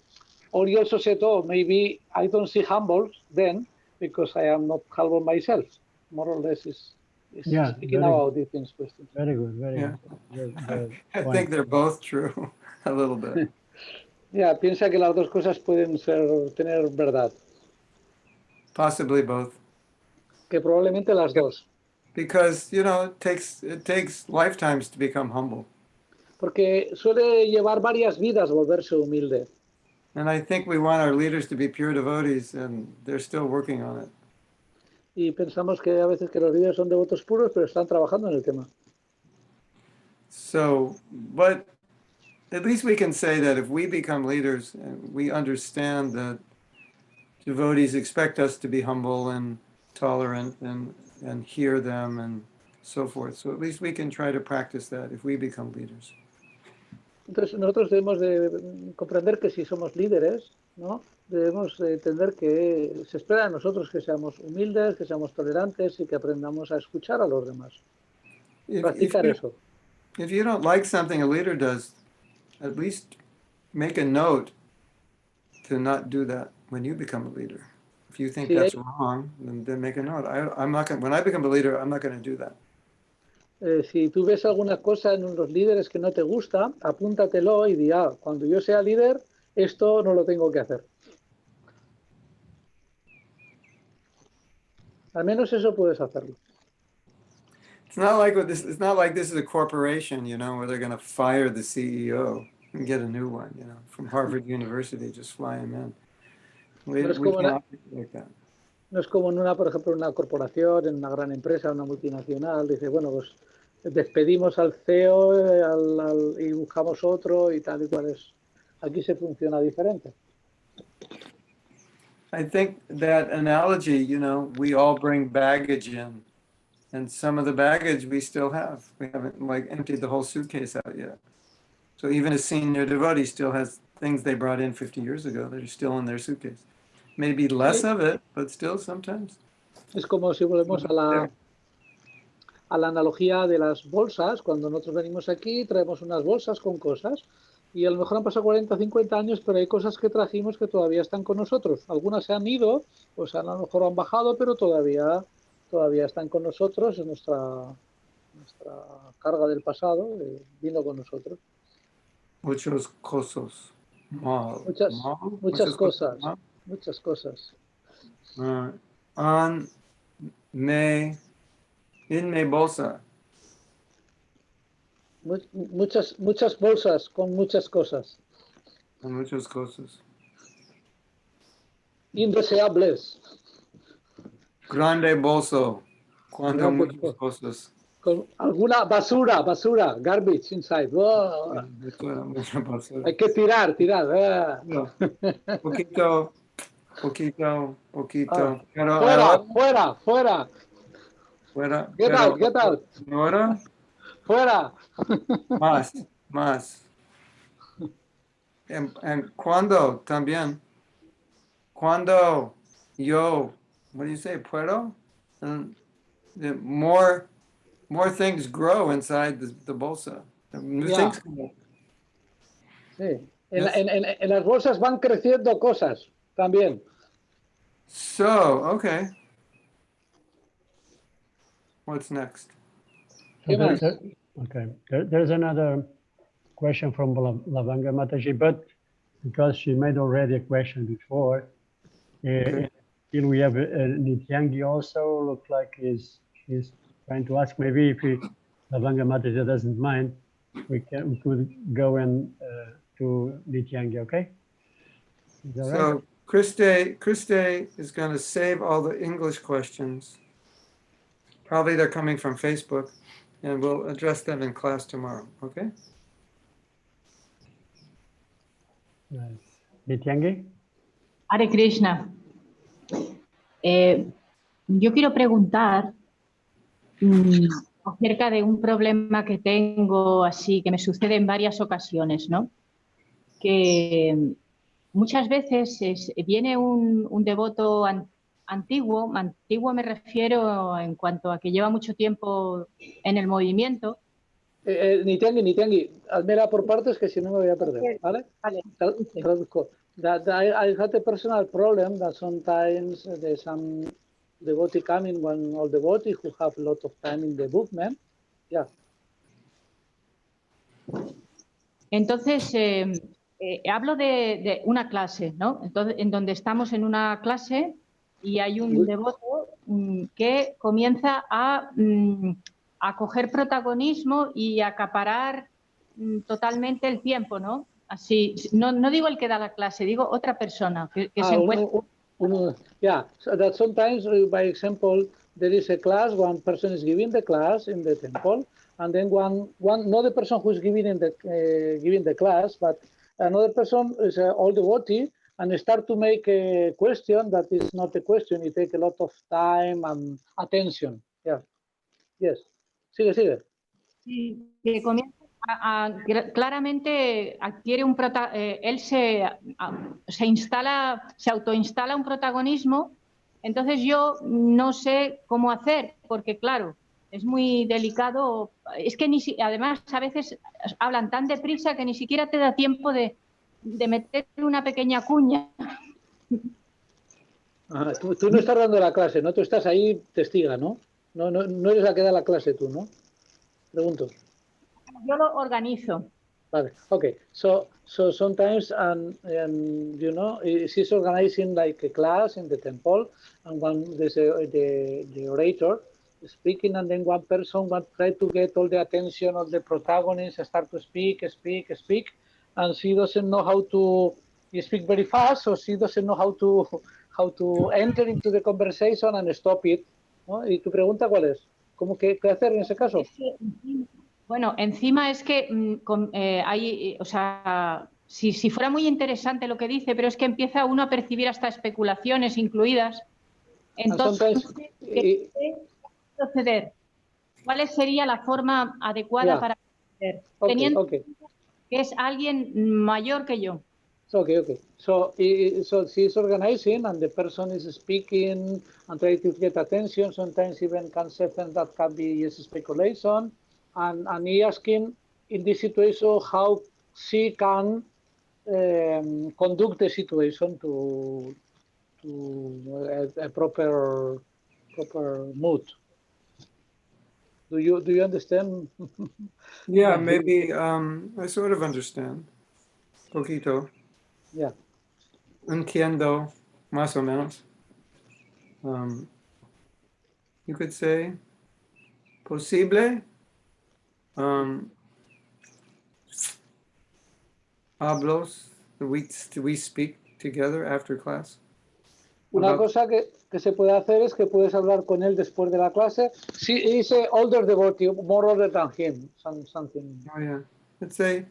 Or you also said, oh, maybe I don't see humble then because I am not humble myself. More or less is speaking about these things.
Very good, very good.
I think they're both true, a little bit.
Piensa que las dos cosas pueden tener verdad.
Possibly both.
Que probablemente las dos.
Because, it takes lifetimes to become humble.
Porque suele llevar varias vidas volverse humilde.
And I think we want our leaders to be pure devotees, and they're still working on it.
Y pensamos que a veces que los líderes son devotos puros, pero están trabajando en el tema.
So, but at least we can say that if we become leaders, and we understand that devotees expect us to be humble and tolerant and hear them and so forth. So at least we can try to practice that if we become leaders.
Entonces nosotros debemos de comprender que si somos líderes, ¿no? Debemos de entender que se espera de nosotros que seamos humildes, que seamos tolerantes y que aprendamos a escuchar a los demás. Practicar eso.
If you don't like something a leader does, at least make a note to not do that when you become a leader. If you think that's wrong, then make a note. I'm not going. When I become a leader, I'm not going to do that.
Si tú ves alguna cosa en los líderes que no te gusta, apúntatelo y di, cuando yo sea líder, esto no lo tengo que hacer. Al menos eso puedes hacerlo.
It's not like it's not like this is a corporation, you know, where they're going to fire the CEO and get a new one, you know, from Harvard University, just fly him in. We
No es como
can't operate like that.
No es como en una, por ejemplo, en una corporación, en una gran empresa, una multinacional, dice, bueno, pues despedimos al CEO y buscamos otro y tal y cual es. Aquí se funciona diferente.
I think that analogy, you know, we all bring baggage in, and some of the baggage we still have. We haven't like emptied the whole suitcase out yet. So even a senior devotee still has things they brought in 50 years ago that are still in their suitcase. Maybe less of it, but still sometimes.
Es como si volvemos a la analogía de las bolsas. Cuando nosotros venimos aquí, traemos unas bolsas con cosas y a lo mejor han pasado 40, 50 años, pero hay cosas que trajimos que todavía están con nosotros. Algunas se han ido, pues a lo mejor han bajado, pero todavía están con nosotros. Es nuestra carga del pasado, vino con nosotros.
Muchas cosas.
Muchas cosas. Muchas cosas.
In mi bolsa.
Muchas bolsas con muchas cosas.
Con muchas cosas.
Indeseables.
Grande bolso. Cuando muchas cosas.
Con alguna basura, garbage inside. Oh. Hay que tirar.
No. Poquito.
Ah.
Pero fuera.
Get out.
¿Ahora?
Fuera.
Más. And cuando también. Cuando yo, what do you say, puedo? And the more things grow inside the bolsa. New things come up.
Sí. En las bolsas van creciendo cosas también.
So, okay. What's next?
There's another question from Lavanga Mataji, but because she made already a question before, still we have Nityangi also. Looks like he's trying to ask. Maybe if Lavanga Mataji doesn't mind, we could go and to Nityangi. Okay. Is that
So
right?
Christe is going to save all the English questions. Probably they're coming from Facebook, and we'll address them in class tomorrow, okay?
Nice. Nityangi?
Hare Krishna. Yo quiero preguntar acerca de un problema que tengo así, que me sucede en varias ocasiones, ¿no? Que muchas veces viene un devoto antiguo me refiero en cuanto a que lleva mucho tiempo en el movimiento.
Nityangi, hazmela por partes que si no me voy a perder, ¿vale?
Vale.
Traduzco. That I had a personal problem that sometimes there's some devotee coming, one old devotee who have a lot of time in the movement. Yeah.
Entonces, hablo de una clase, ¿no? Entonces, en donde estamos en una clase y hay un devoto que comienza a coger protagonismo y acaparar totalmente el tiempo, ¿no? Así, no digo el que da la clase, digo otra persona que se encuentra.
Yeah, so that sometimes, by example, there is a class, one person is giving the class in the temple, and then not the person who is giving the class, but another person is an old devotee, and start to make a question that is not a question. It takes a lot of time and attention. Yeah. Yes. Sigue.
Sí, que comienza claramente adquiere él se autoinstala un protagonismo. Entonces yo no sé cómo hacer, porque claro, es muy delicado. Es que además a veces hablan tan deprisa que ni siquiera te da tiempo de meter una pequeña cuña.
Tú no estás dando la clase, ¿no? Tú estás ahí testiga, ¿no? No eres la que da la clase tú, ¿no? Pregunto.
Yo lo organizo.
Vale. Okay. So sometimes, you know, she's organizing like a class in the temple, and one there's the orator speaking, and then one person try to get all the attention of the protagonist, start to speak, and she doesn't know how to speak very fast, so she doesn't know how to enter into the conversation and stop it, ¿no? Y tu pregunta, ¿cuál es? ¿Cómo qué hacer en ese caso?
Bueno, encima es que hay, o sea, si fuera muy interesante lo que dice, pero es que empieza uno a percibir hasta especulaciones incluidas. Entonces, ¿qué proceder? ¿Cuál sería la forma adecuada para proceder? Teniendo que es alguien mayor que yo.
Okay. So she's organizing, and the person is speaking and trying to get attention. Sometimes even can say things that can be just speculation. And he asking in this situation how she can conduct the situation to a proper mood. Do you understand?
Yeah, maybe I sort of understand. Poquito.
Yeah.
Entiendo, más o menos. You could say posible. Hablos, we speak together after class.
Una cosa que se puede hacer es que puedes hablar con él después de la clase. She is an older devotee, more older than him. Something.
Oh yeah. Let's say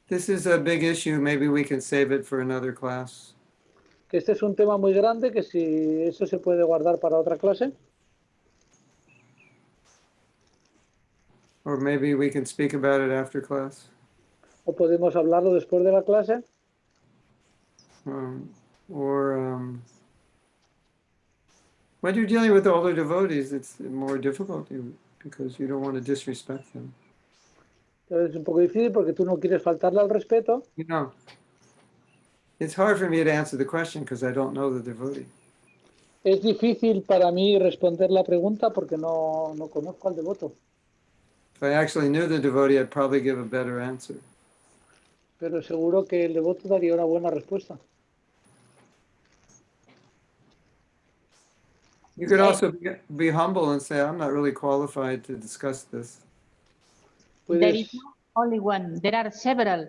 this is a big issue. Maybe we can save it for another class.
Que este es un tema muy grande, que si eso se puede guardar para otra clase.
Or maybe we can speak about it after class.
O podemos hablarlo después de la clase.
When you're dealing with older devotees, it's more difficult because you don't want to disrespect them.
Entonces es un poco difícil porque tú no quieres faltarle al respeto.
You know, it's hard for me to answer the question because I don't know the devotee.
Es difícil para mí responder la pregunta porque no conozco al devoto.
If I actually knew the devotee, I'd probably give a better answer.
Pero seguro que el devoto daría una buena respuesta.
You could also be humble and say, I'm not really qualified to discuss this.
There is not only one, there are several.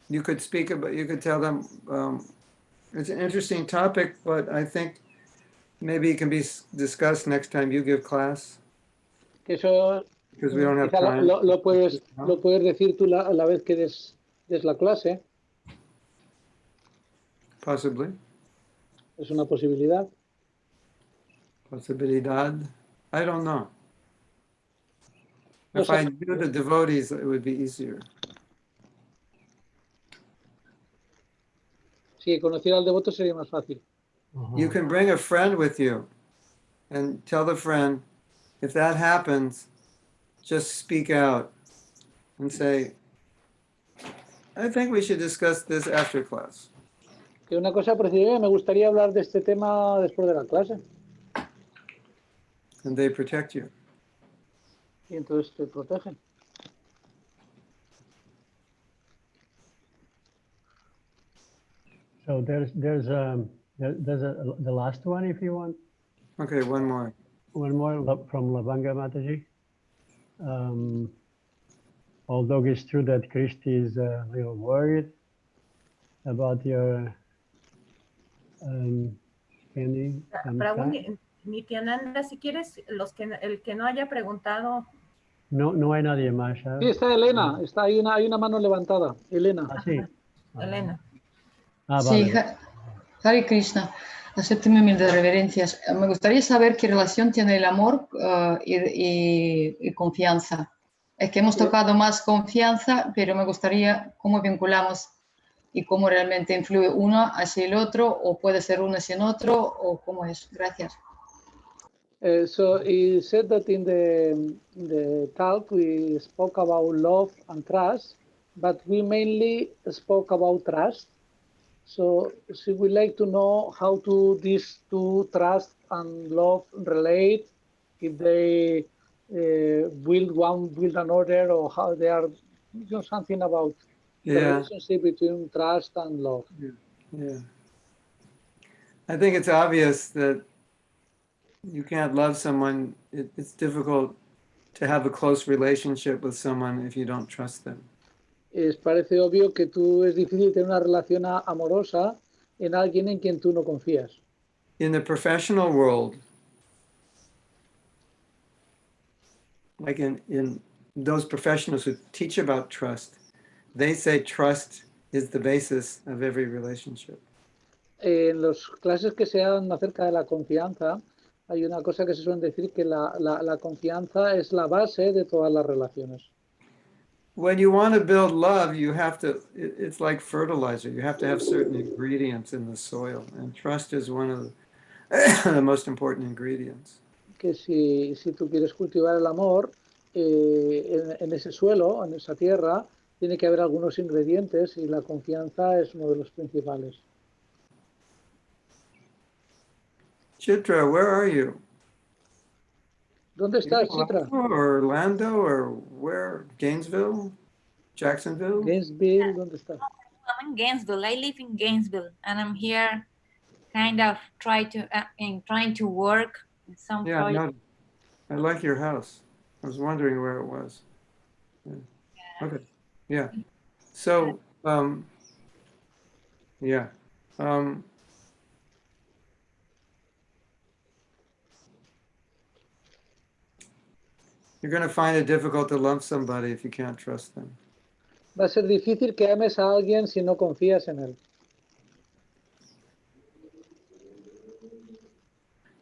You could speak about, you could tell them, it's an interesting topic, but I think maybe it can be discussed next time you give class.
Que eso
Because we don't have time.
Lo puedes decir tú a la vez que des la clase.
Possibly.
Es una posibilidad.
Posibilidad. I don't know.
No
If
sé.
I knew the devotees, it would be easier.
Si conociera al devoto sería más fácil.
You can bring a friend with you and tell the friend, if that happens, just speak out and say, I think we should discuss this after class.
Que una cosa precisa, me gustaría hablar de este tema después de la clase.
And they protect you.
Y entonces te protegen.
So there's the last one if you want.
Okay, one more.
One more from Lavanga Mataji. Although it's true that Christy is a little worried about your spending some time.
Nityananda, si quieres, el que no haya preguntado.
No hay nadie más. ¿Sabes?
Sí, está Elena, hay una mano levantada. Elena.
Ah, sí.
Elena.
Ah,
Sí,
vale.
Hare Krishna, acépteme humildes reverencias. Me gustaría saber qué relación tiene el amor y confianza. Es que hemos tocado más confianza, pero me gustaría cómo vinculamos y cómo realmente influye uno hacia el otro, o puede ser uno hacia el otro, o cómo es. Gracias.
So he said that in the talk we spoke about love and trust, but we mainly spoke about trust. So we like to know how these two, trust and love, relate, if they build another, or how they are, something about the relationship between trust and love.
Yeah. I think it's obvious that you can't love someone. It's difficult to have a close relationship with someone if you don't trust them.
Parece obvio que es difícil tener una relación amorosa en alguien en quien tú no confías.
In the professional world, like in those professionals who teach about trust, they say trust is the basis of every relationship.
En las clases que se dan acerca de la confianza, hay una cosa que se suele decir, que la confianza es la base de todas las relaciones.
When you want to build love, you have to, it's like fertilizer. You have to have certain ingredients in the soil, and trust is one of the most important ingredients.
Que si tú quieres cultivar el amor, en ese suelo, en esa tierra, tiene que haber algunos ingredientes, y la confianza es uno de los principales.
Chitra, where are you?
¿Dónde estás, Chitra?
Orlando, or where? Gainesville? Jacksonville?
Gainesville, ¿dónde estás?
I'm in Gainesville. I live in Gainesville, and I'm here kind of trying to work in some project.
No, I like your house. I was wondering where it was. Yeah. Okay. Yeah. So, yeah. You're going to find it difficult to love somebody if you can't trust them.
Va a ser difícil que ames a alguien si no confías en él.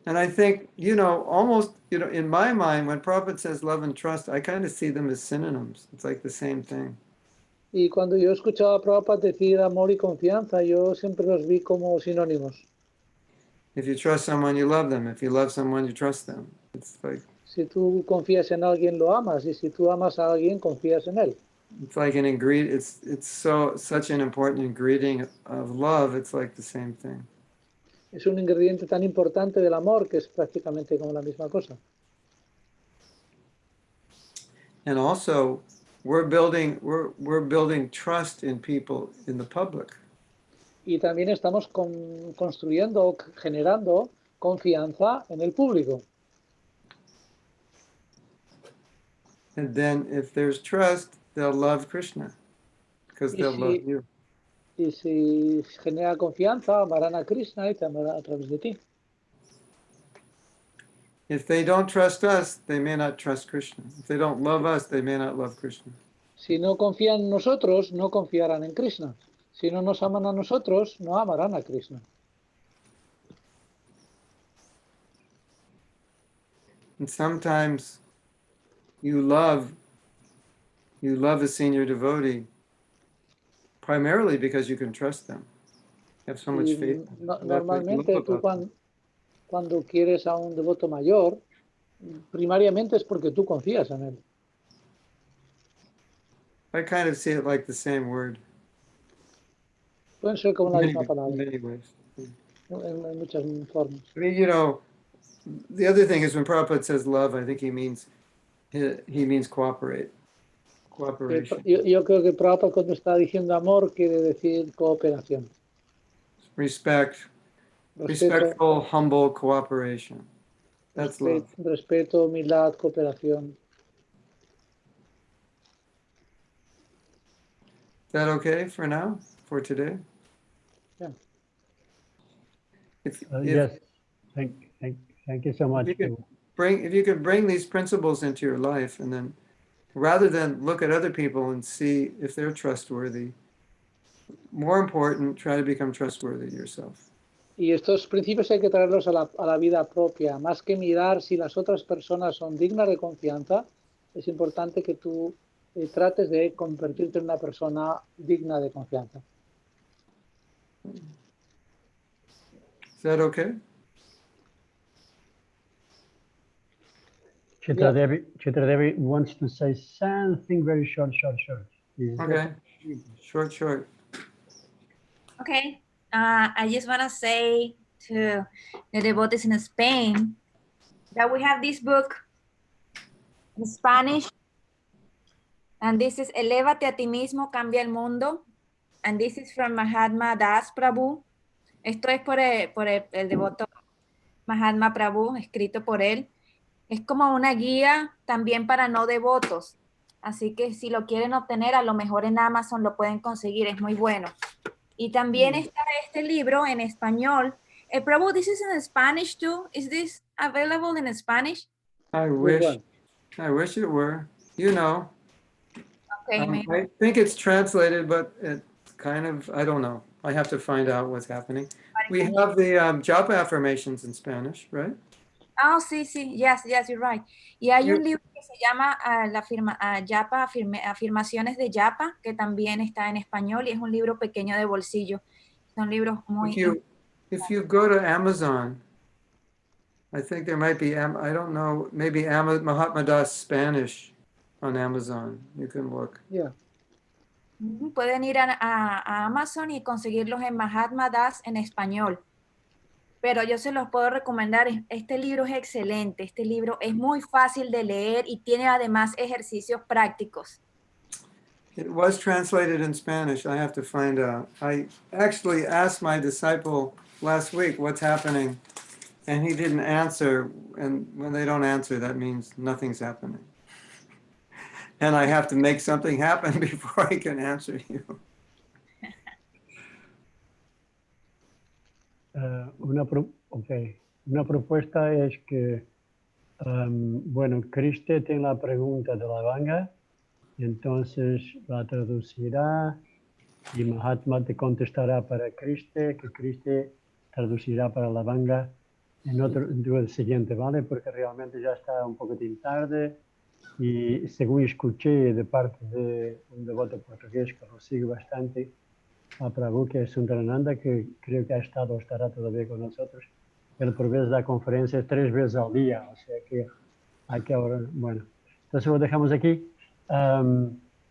And I think, almost, in my mind, when Prabhupada says love and trust, I kind of see them as synonyms. It's like the same thing.
Y cuando yo escuchaba a Prabhupada decir amor y confianza, yo siempre los vi como sinónimos.
If you trust someone, you love them. If you love someone, you trust them. It's like,
si tú confías en alguien, lo amas, y si tú amas a alguien, confías en él.
It's like an ingredient. It's such an important ingredient of love. It's like the same thing.
Es un ingrediente tan importante del amor que es prácticamente como la misma cosa.
And also, we're building trust in people in the public.
Y también estamos construyendo, generando confianza en el público.
And then, if there's trust, they'll love Krishna, because they'll love you.
Y si genera confianza, amarán a Krishna y te amarán a través de ti.
If they don't trust us, they may not trust Krishna. If they don't love us, they may not love Krishna.
Si no confían en nosotros, no confiarán en Krishna. Si no nos aman a nosotros, no amarán a Krishna.
And sometimes you love a senior devotee primarily because you can trust them. You have so much faith.
Normalmente tú cuando quieres a un devoto mayor, primariamente es porque tú confías en él.
I kind of see it like the same word.
Pueden ser como la misma palabra.
In many ways.
En muchas formas.
I mean, the other thing is when Prabhupada says love, I think he means cooperate. Cooperation.
Yo creo que Prabhupada cuando está diciendo amor quiere decir cooperación.
Respectful, humble cooperation. That's love.
Respeto, humildad, cooperación.
Is that okay for now, for today?
Yeah.
Yes. Thank you so much.
If you could bring these principles into your life, and then rather than look at other people and see if they're trustworthy, more important, try to become trustworthy yourself.
Y estos principios hay que traerlos a la vida propia. Más que mirar si las otras personas son dignas de confianza, es importante que tú trates de convertirte en una persona digna de confianza.
Is that okay?
Chitra Devi wants to say something very short.
Okay. Short.
Okay. I just want to say to the devotees in Spain that we have this book in Spanish, and this is Elévate a ti mismo, cambia el mundo, and this is from Mahatma Prabhu. Esto es por el devoto Mahatma Prabhu, escrito por él. Es como una guía también para no devotos. Así que si lo quieren obtener, a lo mejor en Amazon lo pueden conseguir, es muy bueno. Y también está este libro en español. Prabhu, this is in Spanish too. Is this available in Spanish?
I wish it were. You know.
Okay,
I think it's translated, but it kind of, I don't know. I have to find out what's happening. We have the japa affirmations in Spanish, right?
Oh, sí, sí, yes, you're right. Y hay un libro que se llama Afirmaciones de Japa, que también está en español y es un libro pequeño de bolsillo. Son libros muy...
If you go to Amazon, I think there might be, I don't know, maybe Mahatma Das Spanish on Amazon. You can look.
Yeah.
Pueden ir a Amazon y conseguirlos en Mahatma Das en español. Pero yo se los puedo recomendar. Este libro es excelente. Este libro es muy fácil de leer y tiene además ejercicios prácticos.
It was translated in Spanish. I have to find out. I actually asked my disciple last week what's happening, and he didn't answer. And when they don't answer, that means nothing's happening. And I have to make something happen before I can answer you.
Una propuesta es que, bueno, Kriste tiene la pregunta de la Vanga, entonces la traducirá y Mahatma te contestará para Kriste, que Kriste traducirá para la Vanga en otro el siguiente, ¿vale? Porque realmente ya está un poquitín tarde y según escuché de parte de un devoto portugués que lo sigue bastante, a Prabhu, que es Sundarananda, que creo que ha estado o estará todavía con nosotros. Él por veces da conferencias 3 veces al día, o sea que hay que ahora, bueno. Entonces lo dejamos aquí.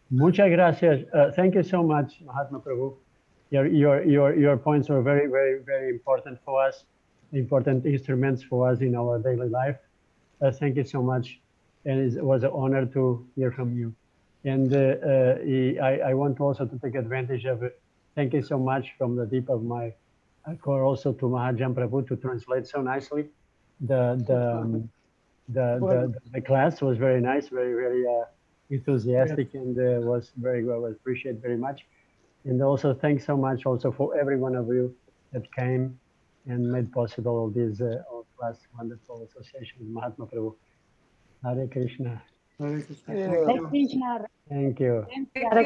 Muchas gracias. Thank you so much, Mahatma Prabhu. Your points are very, very, very important for us, important instruments for us in our daily life. Thank you so much. And it was an honor to hear from you. And I want also to take advantage of it. Thank you so much from the deep of my core also to Mahatma Prabhu to translate so nicely. The class was very nice, very, very enthusiastic, and was very well, was appreciated very much. And also thanks so much also for every one of you that came and made possible this class wonderful association with Mahatma Prabhu. Hare Krishna.
Hare Krishna.
Hare Krishna.
Thank you.
Hare